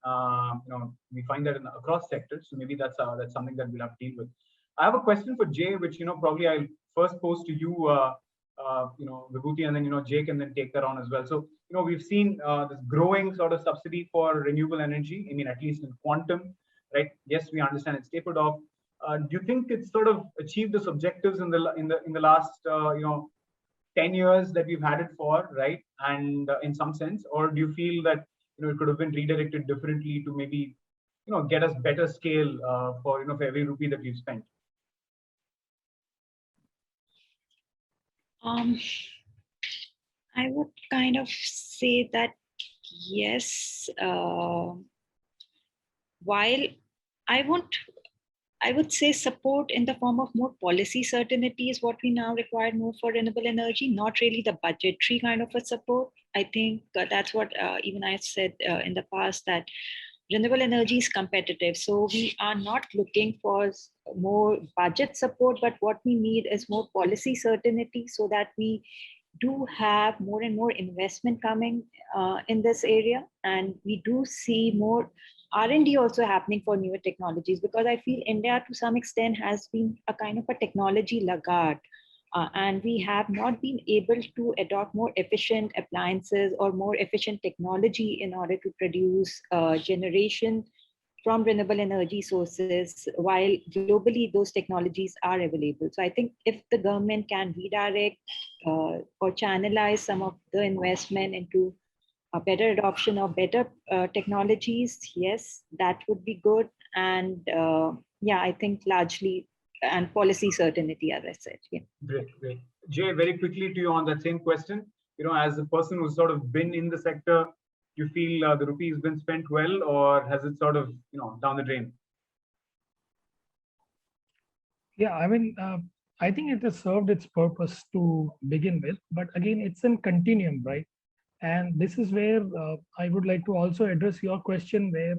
We find that across sectors. So maybe that's something that we'll have to deal with. I have a question for Jay, which probably I'll first pose to you, Vibhuti, and then Jay can then take that on as well. So we've seen this growing sort of subsidy for renewable energy. I mean, at least in quantum, right? Yes, we understand it's tapered off. Do you think it's sort of achieved its objectives in the last 10 years that we've had it for, right? And in some sense, or do you feel that it could have been redirected differently to maybe get us better scale for every rupee that we've spent? I would kind of say that yes, while I would say support in the form of more policy certainty is what we now require more for renewable energy, not really the budgetary kind of a support. I think that's what even I said in the past, that renewable energy is competitive. So we are not looking for more budget support, but what we need is more policy certainty so that we do have more and more investment coming in this area. And we do see more R&D also happening for newer technologies, because I feel India to some extent has been a kind of a technology laggard. And we have not been able to adopt more efficient appliances or more efficient technology in order to produce generation from renewable energy sources, while globally those technologies are available. So I think if the government can redirect or channelize some of the investment into a better adoption of better technologies, yes, that would be good. And yeah, I think largely, and policy certainty, as I said. Yeah. Great. Jay, very quickly to you on that same question. As a person who's sort of been in the sector, you feel the rupee has been spent well, or has it sort of, down the drain? Yeah, I mean, I think it has served its purpose to begin with, but again, it's in continuum, right? And this is where I would like to also address your question, where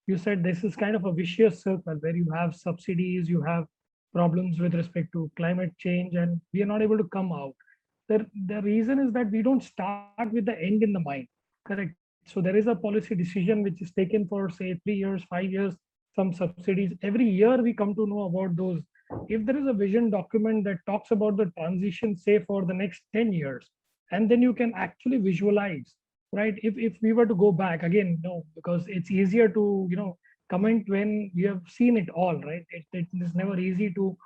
you said this is kind of a vicious circle where you have subsidies, you have problems with respect to climate change, and we are not able to come out. The reason is that we don't start with the end in the mind, correct? So there is a policy decision which is taken for, say, 3 years, 5 years, some subsidies. Every year we come to know about those. If there is a vision document that talks about the transition, say, for the next 10 years, and then you can actually visualize, right? If we were to go back again, no, because it's easier to, comment when you have seen it all, right? It is never easy to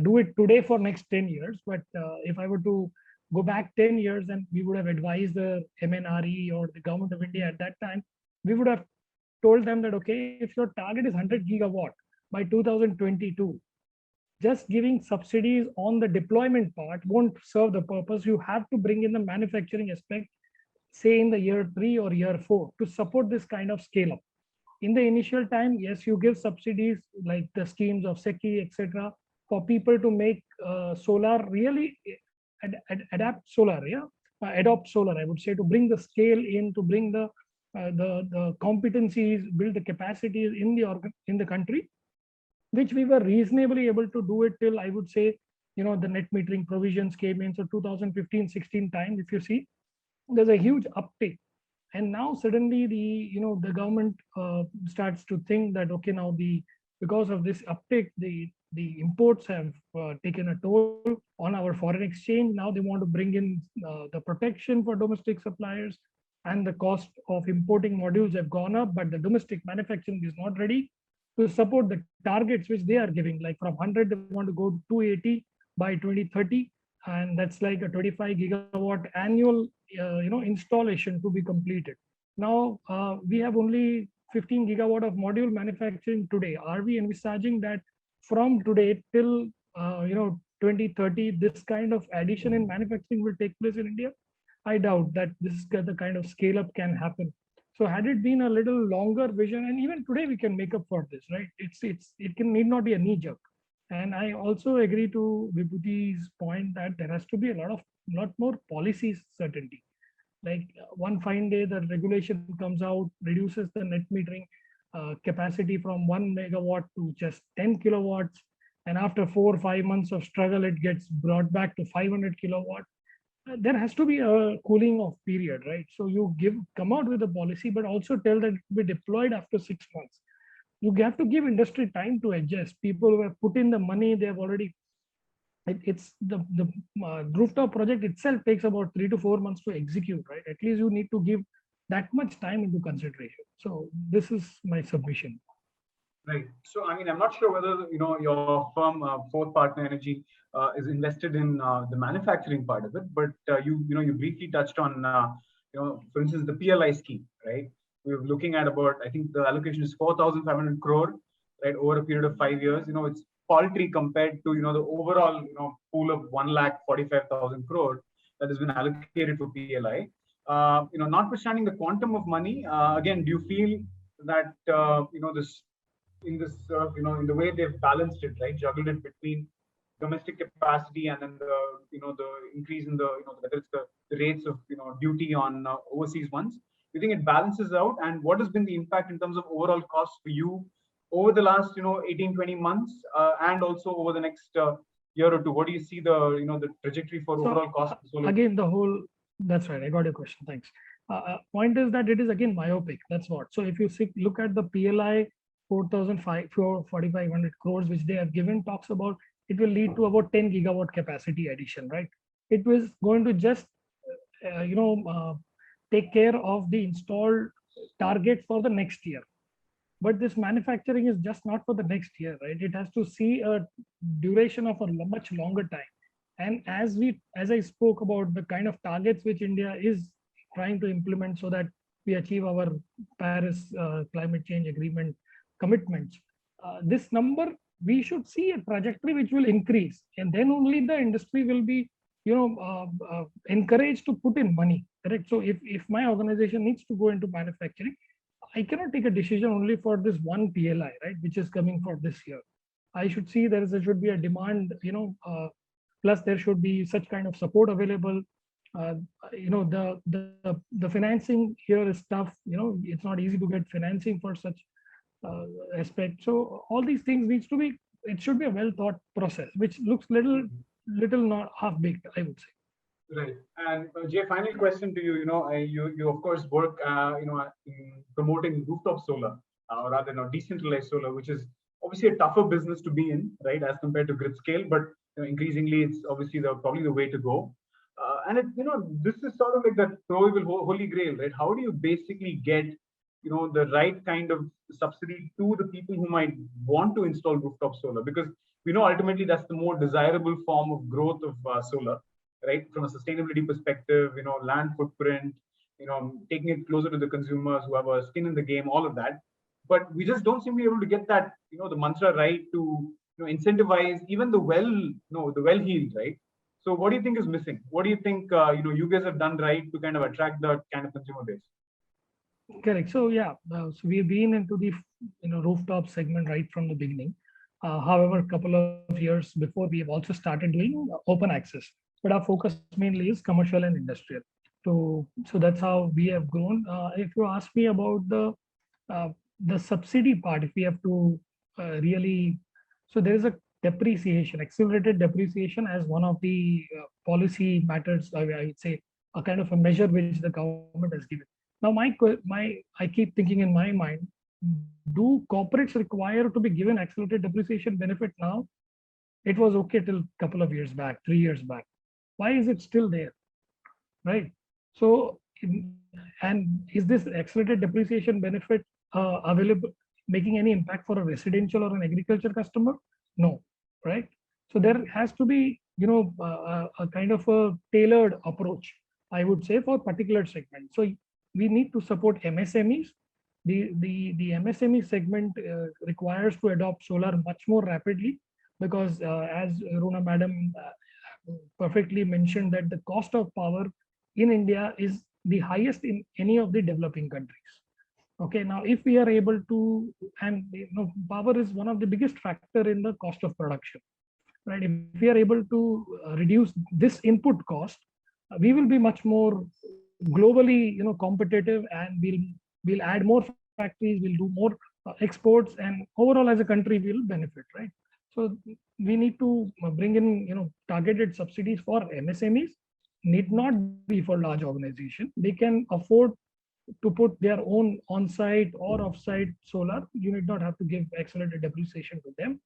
do it today for next 10 years. But if I were to go back 10 years and we would have advised the MNRE or the government of India at that time, we would have told them that, okay, if your target is 100 gigawatt by 2022, just giving subsidies on the deployment part won't serve the purpose. You have to bring in the manufacturing aspect, say in the year 3 or year 4, to support this kind of scale up. In the initial time, yes, you give subsidies like the schemes of SECI, etc., for people to make solar really adapt solar, adopt solar. I would say, to bring the scale in, to bring the competencies, build the capacities in the country, which we were reasonably able to do it till, I would say, the net metering provisions came in. So 2015-16 time, if you see, there's a huge uptake. And now suddenly the government starts to think that, okay, now because of this uptake, the imports have taken a toll on our foreign exchange. Now they want to bring in the protection for domestic suppliers, and the cost of importing modules have gone up, but the domestic manufacturing is not ready to support the targets which they are giving. Like from 100, they want to go to 280 by 2030. And that's like a 25 gigawatt annual installation to be completed. Now we have only 15 gigawatt of module manufacturing today. Are we envisaging that from today till 2030, this kind of addition in manufacturing will take place in India? I doubt that this is the kind of scale up can happen. So had it been a little longer vision, and even today we can make up for this, right? It need not be a knee jerk. And I also agree to Vibhuti's point that there has to be a lot more policy certainty. Like one fine day, the regulation comes out, reduces the net metering capacity from 1 megawatt to just 10 kilowatts. And after 4 or 5 months of struggle, it gets brought back to 500 kilowatt. There has to be a cooling off period, right? So you come out with a policy, but also tell that it will be deployed after 6 months. You have to give industry time to adjust. People who have put in the money, they have already, it's the rooftop project itself takes about 3 to 4 months to execute, right? At least you need to give that much time into consideration. So this is my submission. Right. So, I mean, I'm not sure whether, your firm, Fourth Partner Energy, is invested in the manufacturing part of it, but you briefly touched on, for instance, the PLI scheme, right? We're looking at about, I think the allocation is 4,500 crore, right, over a period of 5 years. It's paltry compared to, the overall, pool of 1,45,000 crore that has been allocated for PLI. Notwithstanding the quantum of money, again, do you feel that, this, in this, in the way they've balanced it, right, juggled it between domestic capacity and then the increase in the, whether it's the rates of, duty on overseas ones, do you think it balances out? And what has been the impact in terms of overall costs for you over the last, 18, 20 months, and also over the next year or two? What do you see the, the trajectory for overall cost? Again, that's right. I got your question. Thanks. Point is that it is again myopic. That's what. So if you look at the PLI 4,500 crores, which they have given, talks about it will lead to about 10 gigawatt capacity addition, right? It was going to just, take care of the installed target for the next year. But this manufacturing is just not for the next year, right? It has to see a duration of a much longer time. And as I spoke about the kind of targets which India is trying to implement so that we achieve our Paris climate change agreement commitments, this number, we should see a trajectory which will increase, and then only the industry will be, encouraged to put in money, correct? So if my organization needs to go into manufacturing, I cannot take a decision only for this one PLI, right, which is coming for this year. I should see there should be a demand, plus there should be such kind of support available. The financing here is tough. It's not easy to get financing for such aspect. So all these things it should be a well thought process, which looks little not half baked, I would say. Right. And Jay, final question to you. You of course work, in promoting rooftop solar, or rather, decentralized solar, which is obviously a tougher business to be in, right, as compared to grid scale. But increasingly, it's obviously probably the way to go. And this is sort of like that proverbial holy grail, right? How do you basically get, the right kind of subsidy to the people who might want to install rooftop solar? Because we know ultimately that's the more desirable form of growth of solar, right? From a sustainability perspective, land footprint, taking it closer to the consumers who have a skin in the game, all of that. But we just don't seem to be able to get that, the mantra right to, incentivize even the well-heeled, right? So what do you think is missing? What do you think, you guys have done right to kind of attract that kind of consumer base? Correct. So yeah, so we've been into the rooftop segment right from the beginning. However, a couple of years before, we have also started doing open access, but our focus mainly is commercial and industrial. So that's how we have grown. If you ask me about the subsidy part, if we have to really, so there is a depreciation, accelerated depreciation as one of the policy matters. I would say a kind of a measure which the government has given. Now, I keep thinking in my mind, do corporates require to be given accelerated depreciation benefit now? It was okay till a couple of years back, 3 years back. Why is it still there, right? So, and is this accelerated depreciation benefit available, making any impact for a residential or an agriculture customer? No, right? So there has to be, a kind of a tailored approach, I would say, for particular segment. So we need to support MSMEs. The MSME segment requires to adopt solar much more rapidly, because as Runa Madam perfectly mentioned, that the cost of power in India is the highest in any of the developing countries. Okay, now if we are able to, and power is one of the biggest factor in the cost of production, right? If we are able to reduce this input cost, we will be much more globally, competitive, and we'll add more factories, we'll do more exports, and overall as a country we will benefit, right? So we need to bring in, targeted subsidies for MSMEs. Need not be for large organization. They can afford to put their own on-site or off-site solar. You need not have to give accelerated depreciation to them.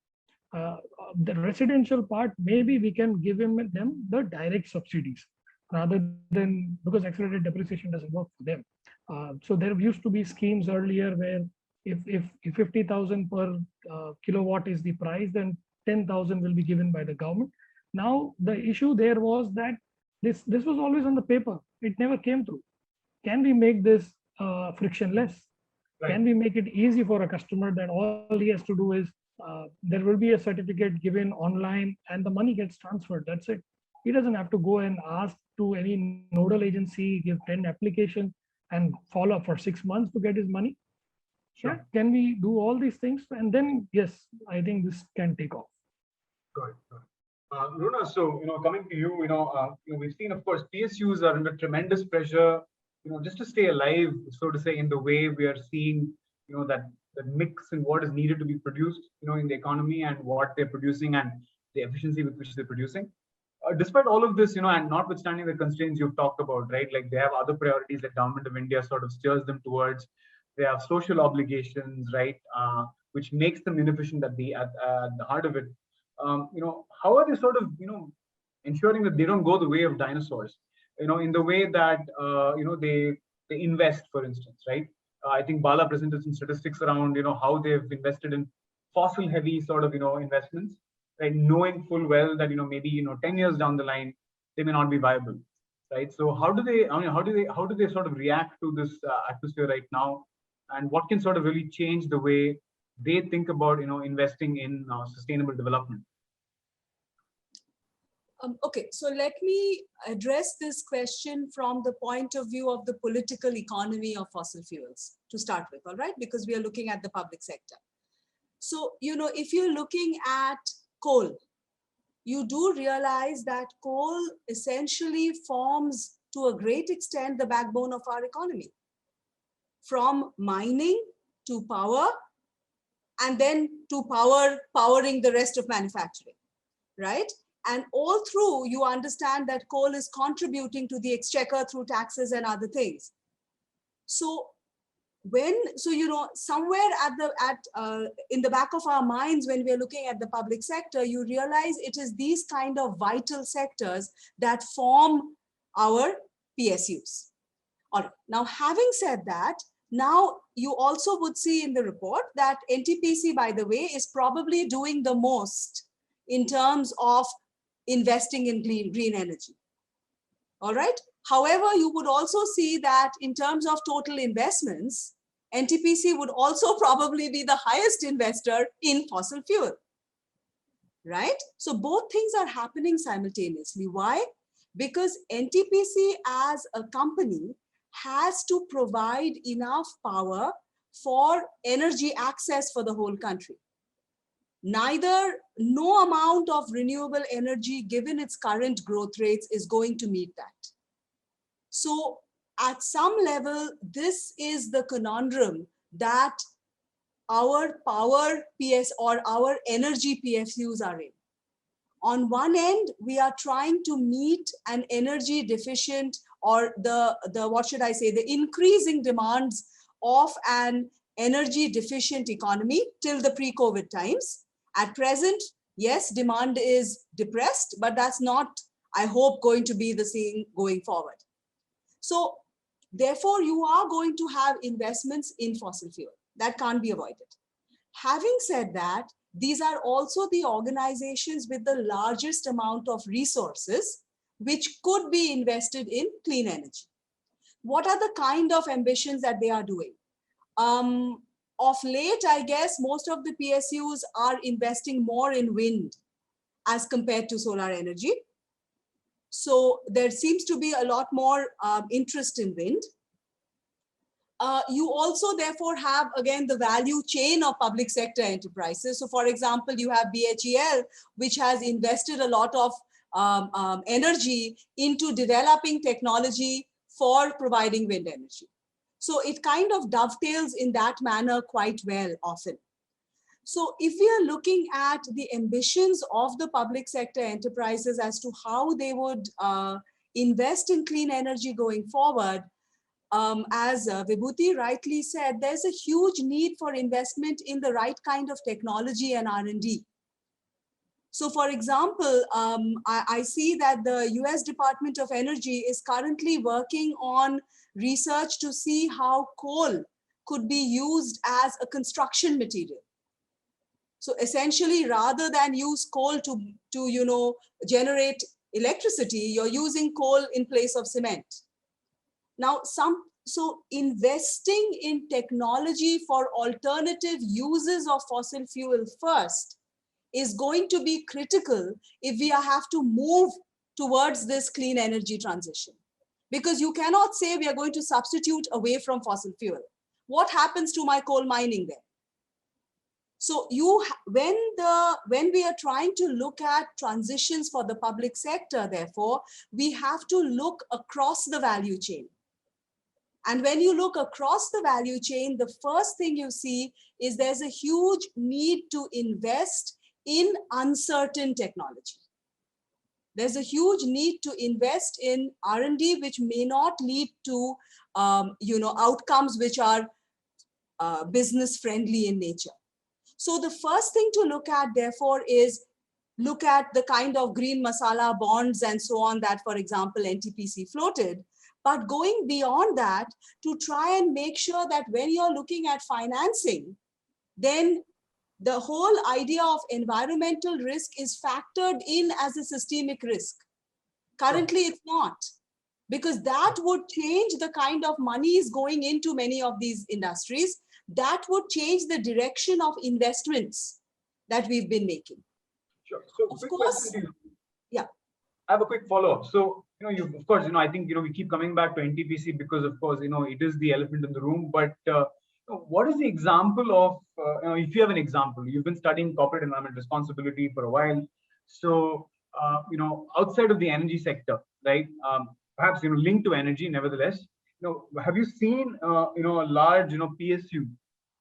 The residential part, maybe we can give them the direct subsidies rather than, because accelerated depreciation doesn't work for them. So there used to be schemes earlier where if 50,000 per kilowatt is the price, then 10,000 will be given by the government. Now the issue there was that this was always on the paper. It never came through. Can we make this frictionless? Right. Can we make it easy for a customer that all he has to do is there will be a certificate given online and the money gets transferred. That's it. He doesn't have to go and ask to any nodal agency, give 10 applications and follow up for 6 months to get his money. Sure. Yeah. Can we do all these things? And then, yes, I think this can take off. Good. Runa, so, coming to you, we've seen, of course, PSUs are under tremendous pressure, just to stay alive, so to say, in the way we are seeing, that mix in what is needed to be produced, in the economy and what they're producing and the efficiency with which they're producing. Despite all of this, and notwithstanding the constraints you've talked about, right? Like they have other priorities that government of India sort of steers them towards. They have social obligations, right? Which makes them inefficient at the heart of it. How are they sort of, ensuring that they don't go the way of dinosaurs, in the way that, they invest, for instance, right? I think Bala presented some statistics around, how they've invested in fossil heavy sort of, investments, right? Knowing full well that, maybe, 10 years down the line, they may not be viable, right? So how do they sort of react to this atmosphere right now? And what can sort of really change the way they think about, investing in sustainable development? Okay, so let me address this question from the point of view of the political economy of fossil fuels to start with, all right? Because we are looking at the public sector. So, if you're looking at coal, you do realize that coal essentially forms to a great extent the backbone of our economy. From mining to power, and then to powering the rest of manufacturing, right? And all through, you understand that coal is contributing to the exchequer through taxes and other things. So somewhere in the back of our minds, when we're looking at the public sector, you realize it is these kind of vital sectors that form our PSUs. All right. Now, having said that, now you also would see in the report that NTPC, by the way, is probably doing the most in terms of investing in green energy. All right. However, you would also see that in terms of total investments, NTPC would also probably be the highest investor in fossil fuel. Right. So both things are happening simultaneously. Why? Because NTPC as a company has to provide enough power for energy access for the whole country. No amount of renewable energy, given its current growth rates, is going to meet that. So at some level, this is the conundrum that our power PS or our energy PSUs are in. On one end, we are trying to meet an energy deficient or the increasing demands of an energy deficient economy till the pre-COVID times. At present, yes, demand is depressed, but that's not, I hope, going to be the same going forward. So therefore, you are going to have investments in fossil fuel. That can't be avoided. Having said that, these are also the organizations with the largest amount of resources which could be invested in clean energy. What are the kind of ambitions that they are doing? Of late, I guess most of the PSUs are investing more in wind as compared to solar energy. So there seems to be a lot more interest in wind. You also therefore have, again, the value chain of public sector enterprises. So for example, you have BHEL, which has invested a lot of energy into developing technology for providing wind energy. So it kind of dovetails in that manner quite well often. So if we are looking at the ambitions of the public sector enterprises as to how they would invest in clean energy going forward, as Vibhuti rightly said, there's a huge need for investment in the right kind of technology and R&D. So for example, I see that the US Department of Energy is currently working on research to see how coal could be used as a construction material. So essentially, rather than use coal to generate electricity, you're using coal in place of cement. Now, so investing in technology for alternative uses of fossil fuel first is going to be critical if we have to move towards this clean energy transition. Because you cannot say we are going to substitute away from fossil fuel. What happens to my coal mining then? So when we are trying to look at transitions for the public sector, therefore, we have to look across the value chain. And when you look across the value chain, the first thing you see is there's a huge need to invest in uncertain technology. There's a huge need to invest in R&D, which may not lead to outcomes which are business friendly in nature. So the first thing to look at, therefore, is look at the kind of green masala bonds and so on that, for example, NTPC floated. But going beyond that, to try and make sure that when you're looking at financing, then the whole idea of environmental risk is factored in as a systemic risk. Currently, it's not, because that would change the kind of monies going into many of these industries. That would change the direction of investments that we've been making. Sure. So, of quick course, question to you. yeah. I have a quick follow-up. So, of course, I think, we keep coming back to NTPC because, of course, it is the elephant in the room. But what is the example of, if you have an example, you've been studying corporate environment responsibility for a while. So, outside of the energy sector, right? Perhaps, linked to energy, nevertheless, have you seen, a large, PSU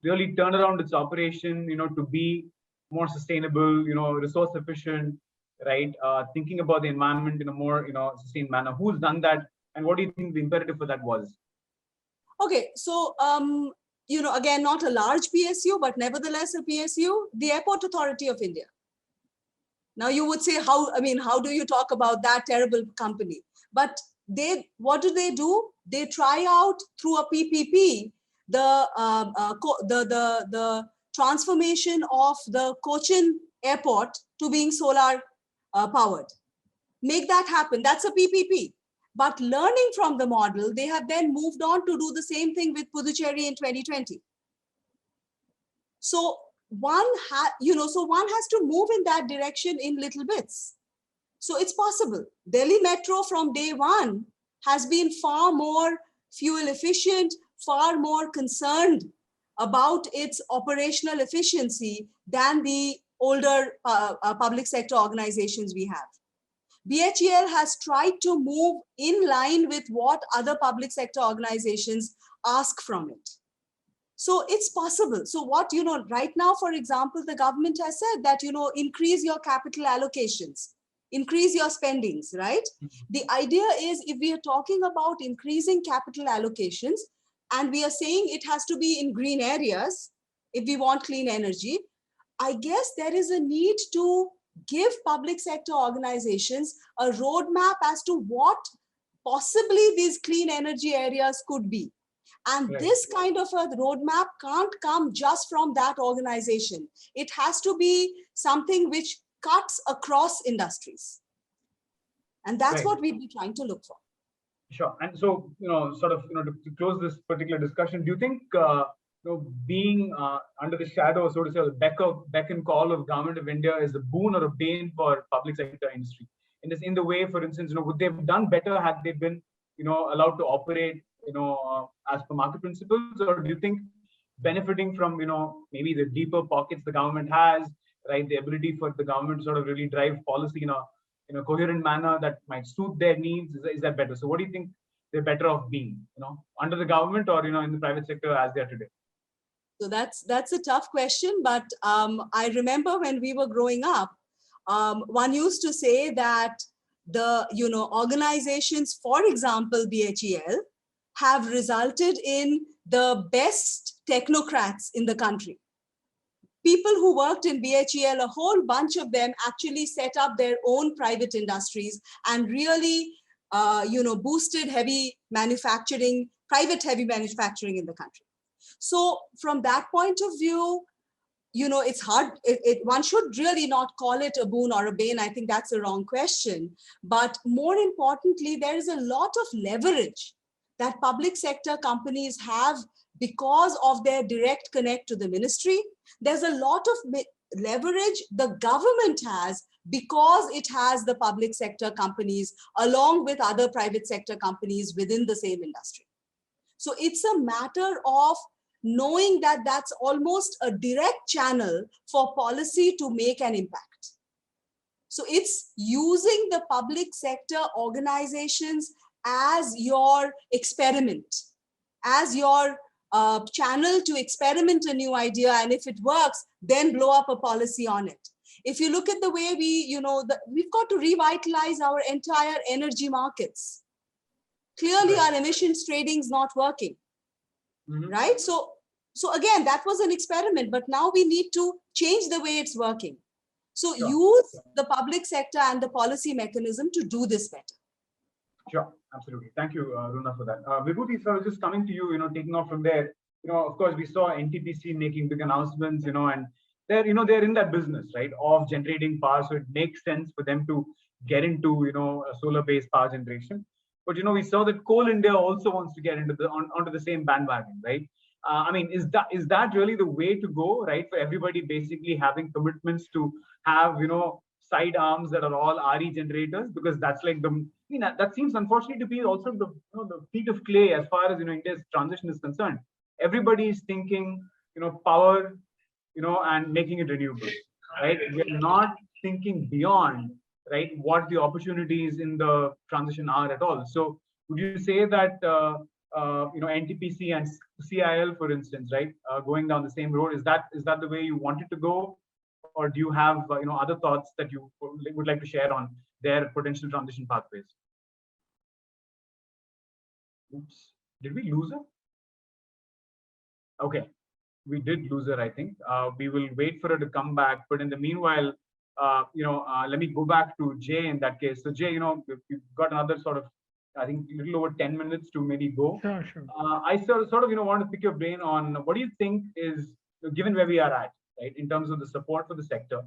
really turn around its operation, to be more sustainable, resource efficient, right? Thinking about the environment in a more, sustained manner. Who's done that, and what do you think the imperative for that was? Okay, so again, not a large PSU, but nevertheless a PSU, the Airport Authority of India. Now you would say, how do you talk about that terrible company? But what do? They try out through a PPP the transformation of the Cochin Airport to being solar powered. Make that happen. That's a PPP. But learning from the model, they have then moved on to do the same thing with Puducherry in 2020. So one has to move in that direction in little bits. So it's possible. Delhi Metro from day one has been far more fuel efficient, far more concerned about its operational efficiency than the older public sector organizations we have. BHEL has tried to move in line with what other public sector organizations ask from it. So it's possible. So what, right now, for example, the government has said that, increase your capital allocations, increase your spendings, right? The idea is, if we are talking about increasing capital allocations, and we are saying it has to be in green areas, if we want clean energy, I guess there is a need to give public sector organizations a roadmap as to what possibly these clean energy areas could be. And right. This kind of a roadmap can't come just from that organization. It has to be something which cuts across industries. And that's right. what we'd be trying to look for. Sure. And so, to close this particular discussion, do you think, being under the shadow, so to say, the beck and call of Government of India is a boon or a bane for public sector industry? In the way, for instance, would they have done better had they been, allowed to operate, as per market principles? Or do you think benefiting from, maybe the deeper pockets the government has, right, the ability for the government to sort of really drive policy in a coherent manner that might suit their needs, is that better? So what do you think, they're better off being, under the government or, in the private sector as they are today? So that's a tough question, but I remember when we were growing up, one used to say that the organizations, for example, BHEL, have resulted in the best technocrats in the country. People who worked in BHEL, a whole bunch of them actually set up their own private industries and really, boosted heavy manufacturing, private heavy manufacturing in the country. So from that point of view, it's hard. One should really not call it a boon or a bane. I think that's a wrong question. But more importantly, there is a lot of leverage that public sector companies have because of their direct connect to the ministry. There's a lot of leverage the government has because it has the public sector companies along with other private sector companies within the same industry. So it's a matter of knowing that that's almost a direct channel for policy to make an impact. So it's using the public sector organizations as your experiment, as your channel to experiment a new idea, and if it works, then blow up a policy on it. If you look at the way we've got to revitalize our entire energy markets. Clearly, our emissions trading is not working, right? So again, that was an experiment, but now we need to change the way it's working. So use the public sector and the policy mechanism to do this better. Sure, absolutely. Thank you, Runa, for that. Vibhuti, sir, just coming to you, taking off from there, of course, we saw NTPC making big announcements, and they're in that business, right, of generating power. So it makes sense for them to get into, a solar-based power generation. But, we saw that Coal India also wants to get into onto the same bandwagon, right? I mean, is that really the way to go, right? For everybody basically having commitments to have, side arms that are all RE generators, because that's like that seems unfortunately to be also the feet of clay as far as India's transition is concerned. Everybody is thinking, power, and making it renewable, right? We're not thinking beyond, right, what the opportunities in the transition are at all. So would you say that NTPC and CIL, for instance, right, going down the same road, is that the way you want it to go? Or do you have other thoughts that you would like to share on their potential transition pathways? Oops, did we lose her? Okay, we did lose her, I think. We will wait for her to come back. But in the meanwhile, let me go back to Jay in that case. So Jay, we've got another sort of, I think, a little over 10 minutes to maybe go. Sure. I sort of want to pick your brain on what do you think is, given where we are at, right, in terms of the support for the sector,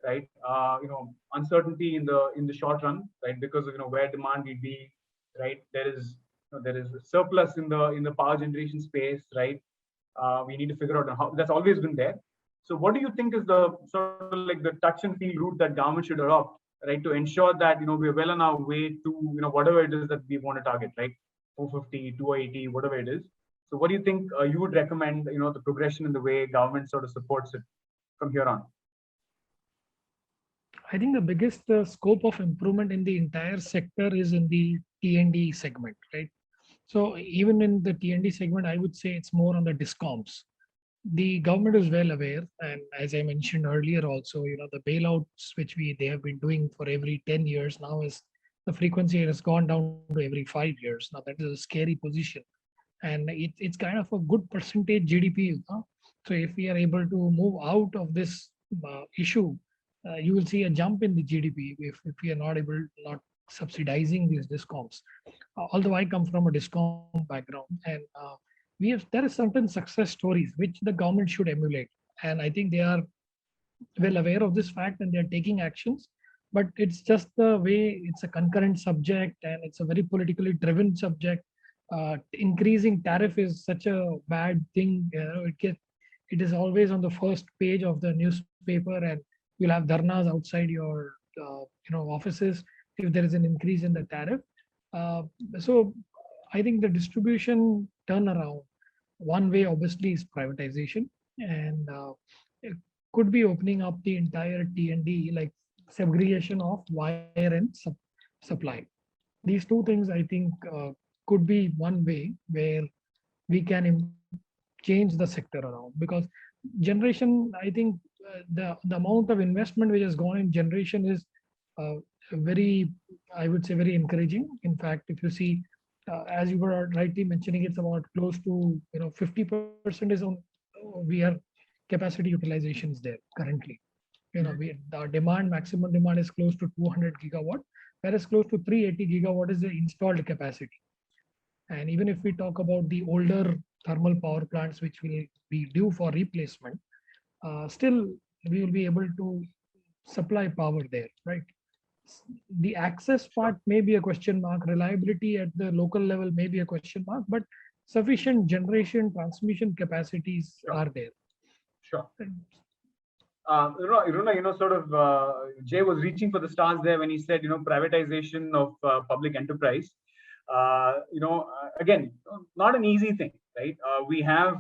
right? Uncertainty in the short run, right, because of where demand will be, right? There is a surplus in the power generation space, right? We need to figure out how that's always been there. So what do you think is the sort of like the touch and feel route that government should adopt, right, to ensure that we're well on our way to whatever it is that we want to target, right? 450, 280, whatever it is. So what do you think you would recommend, the progression in the way government sort of supports it from here on? I think the biggest scope of improvement in the entire sector is in the T&D segment, right? So even in the T&D segment, I would say it's more on the discoms. The government is well aware, and as I mentioned earlier also, the bailouts which they have been doing for every 10 years now is the frequency has gone down to every 5 years. Now that is a scary position, and it's kind of a good percentage GDP. So if we are able to move out of this issue, you will see a jump in the GDP if we are not subsidizing these discoms. Although I come from a discom background, and there are certain success stories which the government should emulate, and I think they are well aware of this fact and they are taking actions. But it's just the way it's a concurrent subject and it's a very politically driven subject. Increasing tariff is such a bad thing. It is always on the first page of the newspaper, and you'll have dharnas outside your offices if there is an increase in the tariff. So I think the distribution turnaround, one way obviously is privatization, and it could be opening up the entire T&D, like segregation of wire and supply. These two things I think could be one way where we can change the sector around, because generation, I think the amount of investment which has gone in generation is very, I would say, very encouraging. In fact, if you see, as you were rightly mentioning, it's about close to 50% is on, we are capacity utilization is there currently. The demand, maximum demand is close to 200 gigawatt, whereas close to 380 gigawatt is the installed capacity. And even if we talk about the older thermal power plants, which will be due for replacement, still we will be able to supply power there, right? The access part may be a question mark, reliability at the local level may be a question mark, but sufficient generation transmission capacities are there. Sure. Jay was reaching for the stars there when he said, privatization of public enterprise. Again, not an easy thing, right? We have,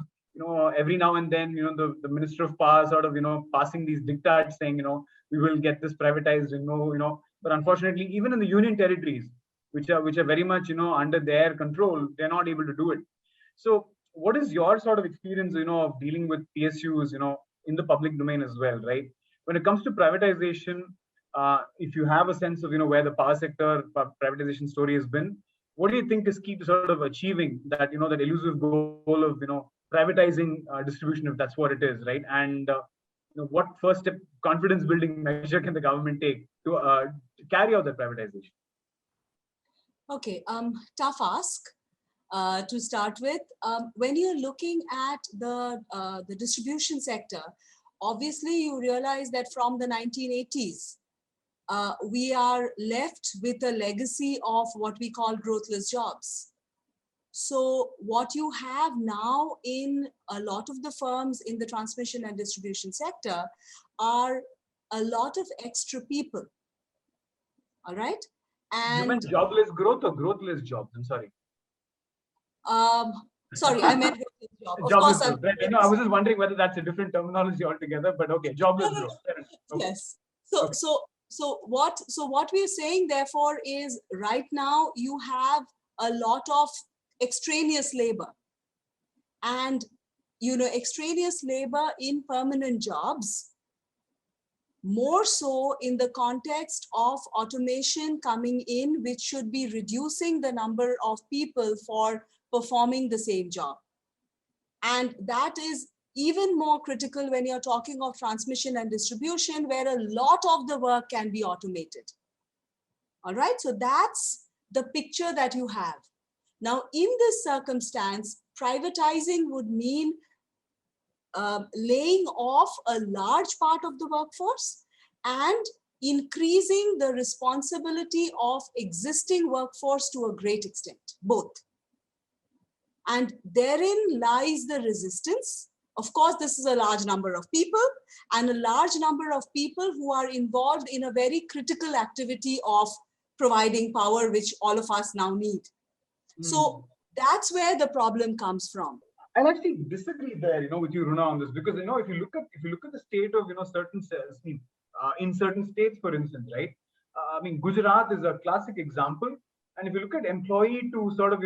every now and then, the Minister of Power sort of, passing these diktats saying, we will get this privatized, but unfortunately, even in the union territories, which are very much, under their control, they're not able to do it. So what is your sort of experience, of dealing with PSUs, in the public domain as well, right? When it comes to privatization, if you have a sense of, where the power sector privatization story has been, what do you think is key to sort of achieving that, that elusive goal of, privatizing distribution, if that's what it is, right? And what first step confidence building measure can the government take to carry out that privatization? Okay, tough ask to start with. When you're looking at the distribution sector, obviously you realize that from the 1980s, we are left with a legacy of what we call growthless jobs. So what you have now in a lot of the firms in the transmission and distribution sector are a lot of extra people. All right. And you meant jobless growth or growthless jobs? I'm sorry. Sorry, I meant growthless job. Of jobless course, growth, right? I was just wondering whether that's a different terminology altogether, but okay, jobless growth. Okay. Yes. So, okay. So what we're saying, therefore, is right now you have a lot of extraneous labor, and extraneous labor in permanent jobs, more so in the context of automation coming in, which should be reducing the number of people for performing the same job. And that is even more critical when you're talking of transmission and distribution, where a lot of the work can be automated. All right, so that's the picture that you have. Now, in this circumstance, privatizing would mean laying off a large part of the workforce and increasing the responsibility of existing workforce to a great extent, both. And therein lies the resistance. Of course, this is a large number of people and a large number of people who are involved in a very critical activity of providing power, which all of us now need. So that's where the problem comes from. I'll actually disagree there, with you, Runa, on this, because if you look at the state of certain in certain states, for instance, right? I mean, Gujarat is a classic example, and if you look at employee to sort of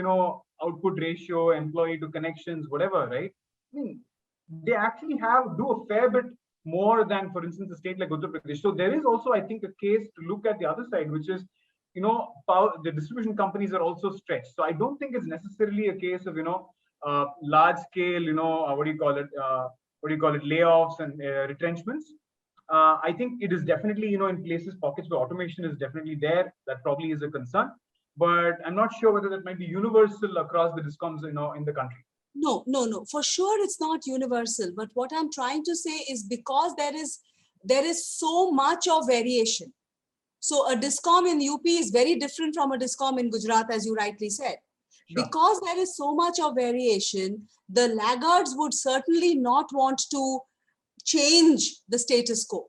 output ratio, employee to connections, whatever, right? I mean, they actually do a fair bit more than, for instance, a state like Uttar Pradesh. So there is also, I think, a case to look at the other side, which is the distribution companies are also stretched. So I don't think it's necessarily a case of large scale, layoffs and retrenchments. I think it is definitely, in places, pockets where automation is definitely there. That probably is a concern, but I'm not sure whether that might be universal across the discoms, in the country. No, for sure it's not universal. But what I'm trying to say is because there is so much of variation. So a discom in UP is very different from a discom in Gujarat, as you rightly said. Sure. Because there is so much of variation, the laggards would certainly not want to change the status quo.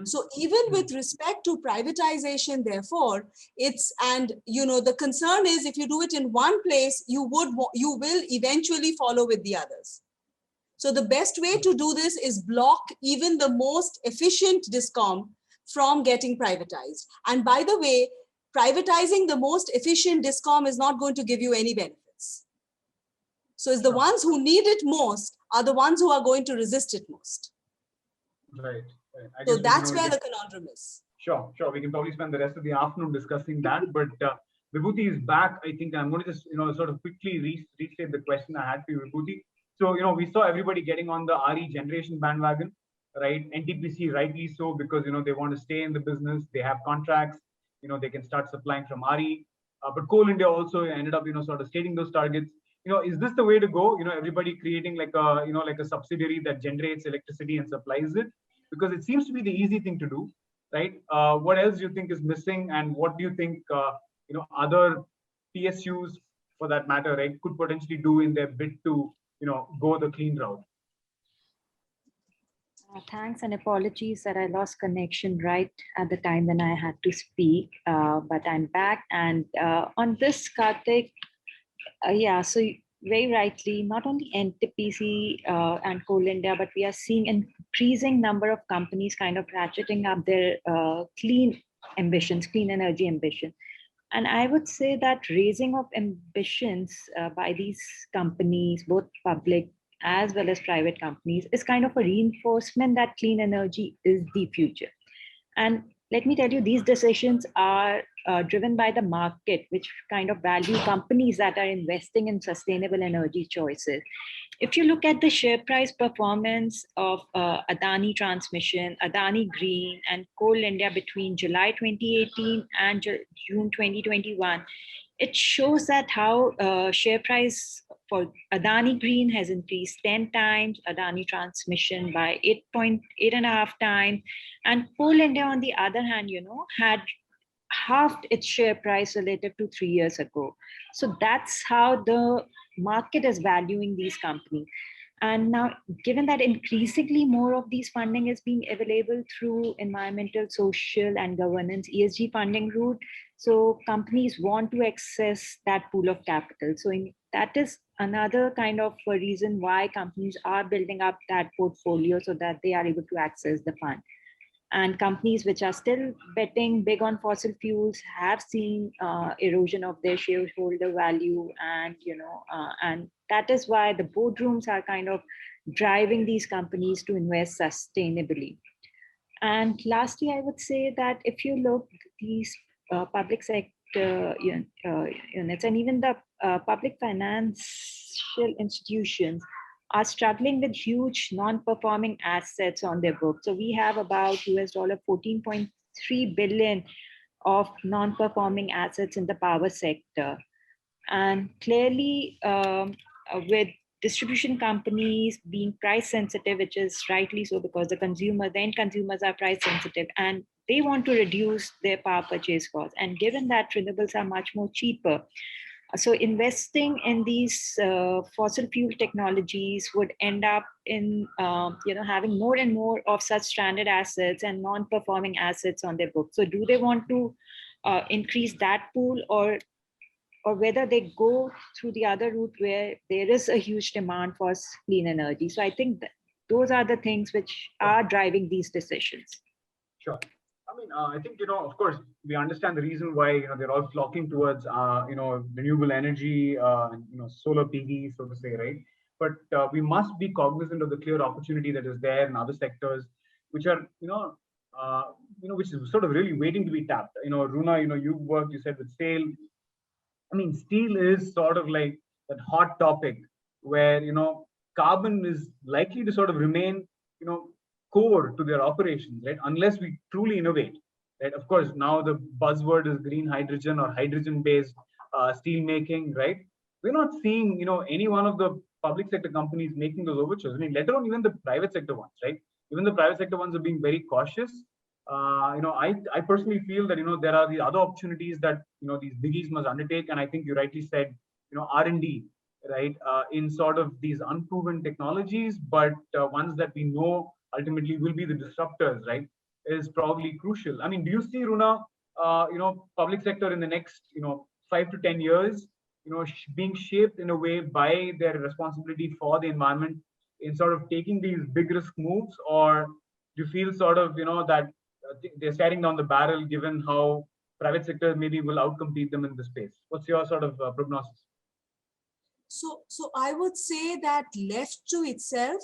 So even with respect to privatization, therefore, the concern is if you do it in one place, you will eventually follow with the others. So the best way to do this is block even the most efficient discom from getting privatized. And by the way, privatizing the most efficient discom is not going to give you any benefits. So it's the ones who need it most are the ones who are going to resist it most. Right. I So guess that's where the conundrum is. Sure. We can probably spend the rest of the afternoon discussing that. But Vibhuti is back. I think I'm going to just, sort of quickly restate the question I had for you, Vibhuti. So, we saw everybody getting on the RE generation bandwagon, right? NTPC rightly so, because, they want to stay in the business. They have contracts, they can start supplying from RE. But Coal India also ended up, sort of stating those targets. Is this the way to go? Everybody creating like a, like a subsidiary that generates electricity and supplies it? Because it seems to be the easy thing to do, right? What else do you think is missing, and what do you think, other PSUs, for that matter, right, could potentially do in their bid to, go the clean route? Thanks, and apologies that I lost connection right at the time when I had to speak, but I'm back. And on this, Karthik, yeah, so very rightly, not only NTPC and Coal India, but we are seeing an increasing number of companies kind of ratcheting up their clean ambitions, clean energy ambition. And I would say that raising of ambitions by these companies, both public as well as private companies, is kind of a reinforcement that clean energy is the future. And let me tell you, these decisions are driven by the market, which kind of value companies that are investing in sustainable energy choices. If you look at the share price performance of Adani Transmission, Adani Green, and Coal India between July 2018 and June 2021, it shows that how share price for Adani Green has increased 10 times, Adani Transmission by 8.5 times, and Coal India, on the other hand, had halved its share price relative to 3 years ago. So that's how the market is valuing these companies. And now, given that increasingly more of these funding is being available through environmental, social, and governance ESG funding route, so companies want to access that pool of capital. So that is another kind of a reason why companies are building up that portfolio so that they are able to access the fund. And companies which are still betting big on fossil fuels have seen erosion of their shareholder value, and and that is why the boardrooms are kind of driving these companies to invest sustainably. And lastly, I would say that if you look these public sector units and even the public financial institutions are struggling with huge non-performing assets on their books. So we have about $14.3 billion of non-performing assets in the power sector. And clearly, with distribution companies being price sensitive, which is rightly so, because the end consumers are price sensitive and they want to reduce their power purchase costs. And given that renewables are much more cheaper, so investing in these fossil fuel technologies would end up in having more and more of such stranded assets and non-performing assets on their books. So do they want to increase that pool, or whether they go through the other route where there is a huge demand for clean energy? So I think that those are the things which are driving these decisions. Sure. I mean, I think, of course, we understand the reason why, they're all flocking towards, renewable energy, solar PV, so to say, right? But we must be cognizant of the clear opportunity that is there in other sectors, which are, which is sort of really waiting to be tapped. Runa, you've worked, you said, with steel. I mean, steel is sort of like that hot topic where, carbon is likely to sort of remain, core to their operations, right? Unless we truly innovate, right? Of course, now the buzzword is green hydrogen or hydrogen-based steel making, right? We're not seeing, any one of the public sector companies making those overtures. I mean, let alone even the private sector ones, right? Even the private sector ones are being very cautious. I personally feel that, there are the other opportunities that, these biggies must undertake. And I think you rightly said, R&D, right? In sort of these unproven technologies, but ones that we know ultimately will be the disruptors, right, is probably crucial. I mean, do you see, Runa, public sector in the next, 5 to 10 years, being shaped in a way by their responsibility for the environment in sort of taking these big risk moves? Or do you feel sort of, that they're staring down the barrel given how private sector maybe will outcompete them in this space. What's your sort of prognosis? So I would say that left to itself,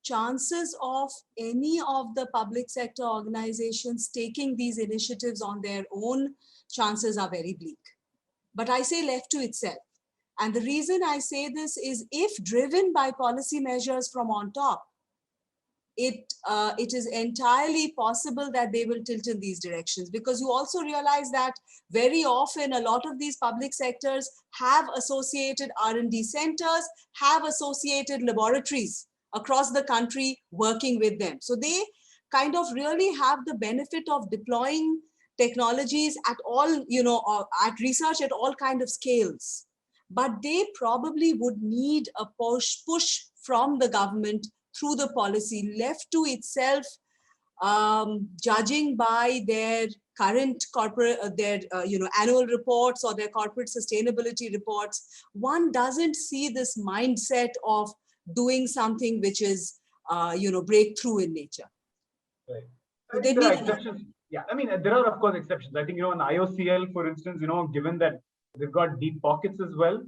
chances of any of the public sector organizations taking these initiatives on their own, chances are very bleak. But I say left to itself. And the reason I say this is if driven by policy measures from on top, it is entirely possible that they will tilt in these directions, because you also realize that very often a lot of these public sectors have associated R&D centers, have associated laboratories across the country working with them. So they kind of really have the benefit of deploying technologies at all, at research at all kind of scales. But they probably would need a push from the government through the policy. Left to itself, judging by their current corporate, annual reports or their corporate sustainability reports, one doesn't see this mindset of doing something which is, breakthrough in nature. Right. So I think there are exceptions. Yeah, I mean, there are of course exceptions. I think, in IOCL, for instance, given that they've got deep pockets as well,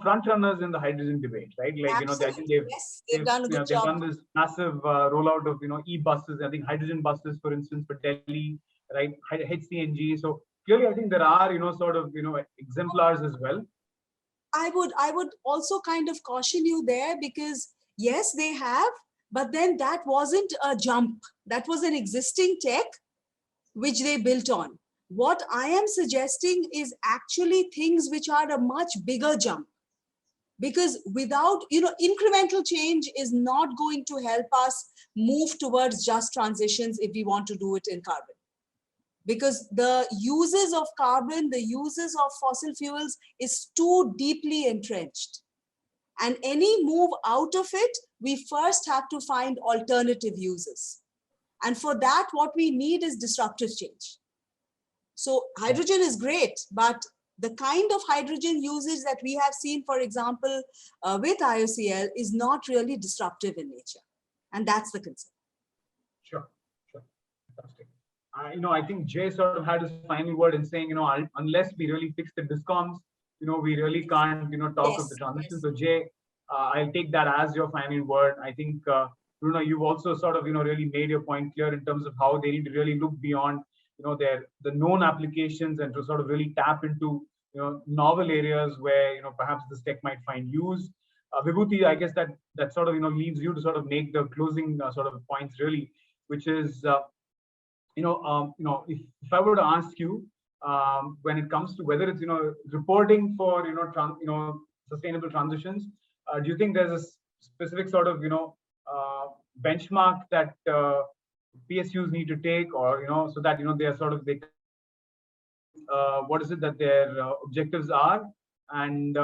front runners in the hydrogen debate, right? Like, I think they've done a good job. They've done this massive rollout of, e-buses. I think hydrogen buses, for instance, for Delhi, right? HCNG. So clearly, I think there are, exemplars as well. I would also kind of caution you there, because yes, they have, but then that wasn't a jump. That was an existing tech which they built on. What I am suggesting is actually things which are a much bigger jump, because without, incremental change is not going to help us move towards just transitions if we want to do it in carbon. Because the uses of carbon, the uses of fossil fuels is too deeply entrenched. And any move out of it, we first have to find alternative uses. And for that, what we need is disruptive change. So hydrogen is great, but the kind of hydrogen usage that we have seen, for example, with IOCL is not really disruptive in nature. And that's the concern. Sure. Fantastic. I think Jay sort of had his final word in saying, unless we really fix the discoms, we really can't, talk of the transition. Yes. So Jay, I'll take that as your final word. I think, Runa, you've also sort of, really made your point clear in terms of how they need to really look beyond, the known applications and to sort of really tap into, novel areas where, perhaps this tech might find use. Vibhuti, I guess that sort of, leaves you to sort of make the closing sort of points really, which is, if I were to ask you, when it comes to whether it's, reporting for, sustainable transitions, do you think there's a specific sort of, benchmark that PSUs need to take, or, so that, they are sort of, what is it that their objectives are? And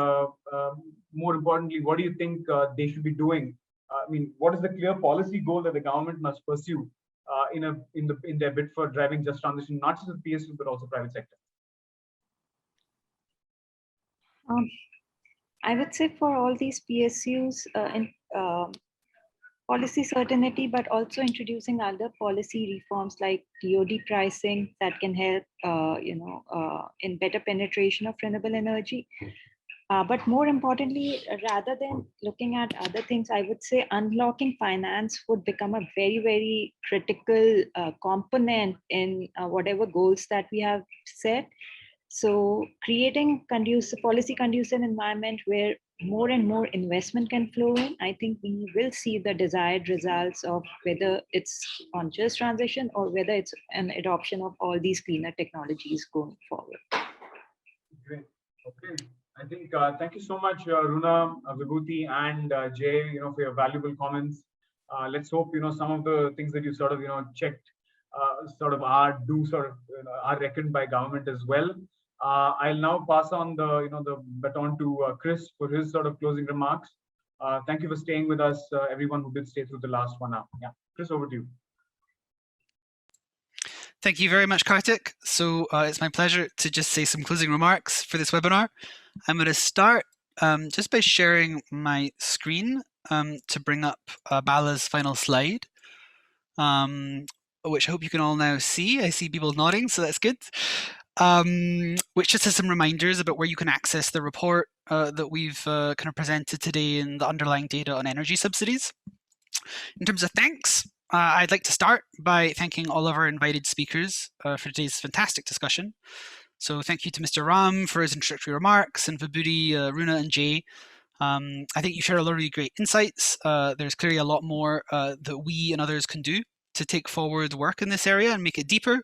more importantly, what do you think they should be doing? I mean, what is the clear policy goal that the government must pursue in their bid for driving just transition, not just the PSUs, but also private sector? I would say for all these PSUs, policy certainty, but also introducing other policy reforms like TOD pricing that can help, in better penetration of renewable energy. But more importantly, rather than looking at other things, I would say unlocking finance would become a very, very critical component in whatever goals that we have set. So creating policy conducive environment where more and more investment can flow in, I think we will see the desired results of whether it's on just transition or whether it's an adoption of all these cleaner technologies going forward. Great. Okay. I think thank you so much, Runa, Vibhuti, and Jay, for your valuable comments. Let's hope some of the things that you sort of checked are reckoned by government as well. I'll now pass on the baton to Chris for his sort of closing remarks. Thank you for staying with us, everyone who did stay through the last 1 hour. Yeah, Chris, over to you. Thank you very much, Karthik. So it's my pleasure to just say some closing remarks for this webinar. I'm going to start just by sharing my screen to bring up Bala's final slide, which I hope you can all now see. I see people nodding, so that's good. which just has some reminders about where you can access the report that we've kind of presented today and the underlying data on energy subsidies. In terms of thanks, I'd like to start by thanking all of our invited speakers for today's fantastic discussion. So thank you to Mr. Ram for his introductory remarks, and Vibhuti, Runa, and Jay. I think you shared a lot of really great insights. There's clearly a lot more that we and others can do to take forward work in this area and make it deeper.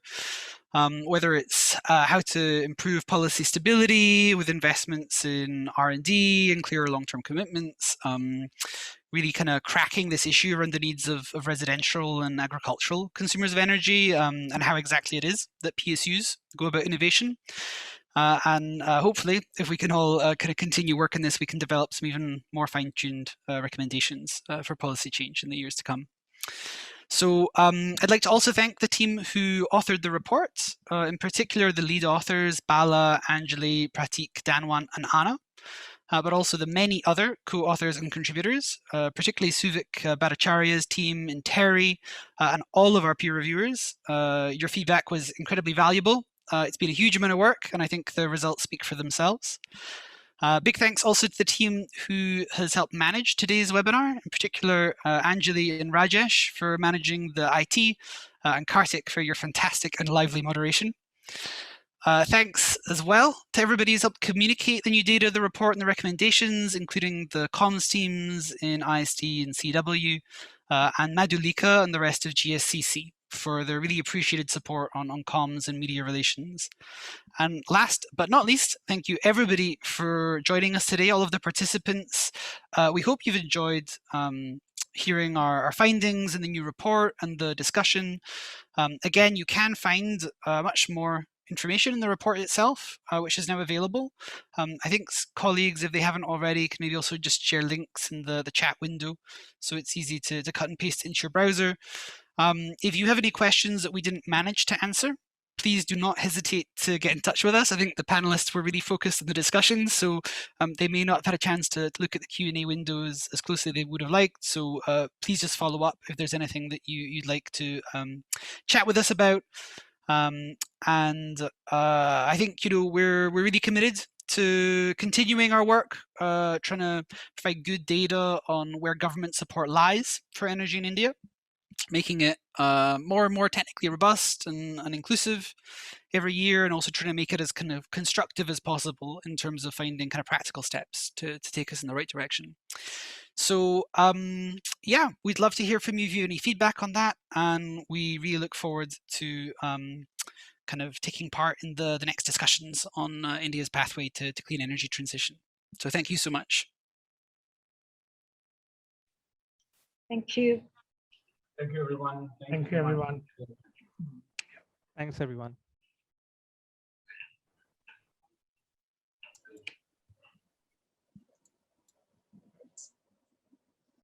Whether it's how to improve policy stability with investments in R&D and clearer long-term commitments, really kind of cracking this issue around the needs of residential and agricultural consumers of energy, and how exactly it is that PSUs go about innovation. And hopefully, if we can all kind of continue working this, we can develop some even more fine-tuned recommendations for policy change in the years to come. So I'd like to also thank the team who authored the report, in particular the lead authors, Bala, Anjali, Pratik, Danwan, and Anna, but also the many other co-authors and contributors, particularly Suvik Bhattacharya's team and Terry, and all of our peer reviewers. Your feedback was incredibly valuable. It's been a huge amount of work, and I think the results speak for themselves. Big thanks also to the team who has helped manage today's webinar, in particular Anjali and Rajesh for managing the IT, and Karthik for your fantastic and lively moderation. Thanks as well to everybody who's helped communicate the new data, the report, and the recommendations, including the comms teams in IISD and CEEW, and Madhulika and the rest of GSCC for their really appreciated support on comms and media relations. And last but not least, thank you everybody for joining us today, all of the participants. We hope you've enjoyed hearing our findings in the new report and the discussion. Again, you can find much more information in the report itself, which is now available. I think colleagues, if they haven't already, can maybe also just share links in the chat window, so it's easy to cut and paste into your browser. If you have any questions that we didn't manage to answer, please do not hesitate to get in touch with us. I think the panelists were really focused on the discussion, so they may not have had a chance to look at the Q&A windows as closely as they would have liked. So please just follow up if there's anything that you'd like to chat with us about. I think we're really committed to continuing our work, trying to provide good data on where government support lies for energy in India, making it more and more technically robust and inclusive every year, and also trying to make it as kind of constructive as possible in terms of finding kind of practical steps to take us in the right direction. So yeah, we'd love to hear from you if you have any feedback on that, and we really look forward to kind of taking part in the next discussions on India's pathway to clean energy transition. So thank you so much. Thank you. Thank you, everyone. Thank you, everyone. Thanks, everyone.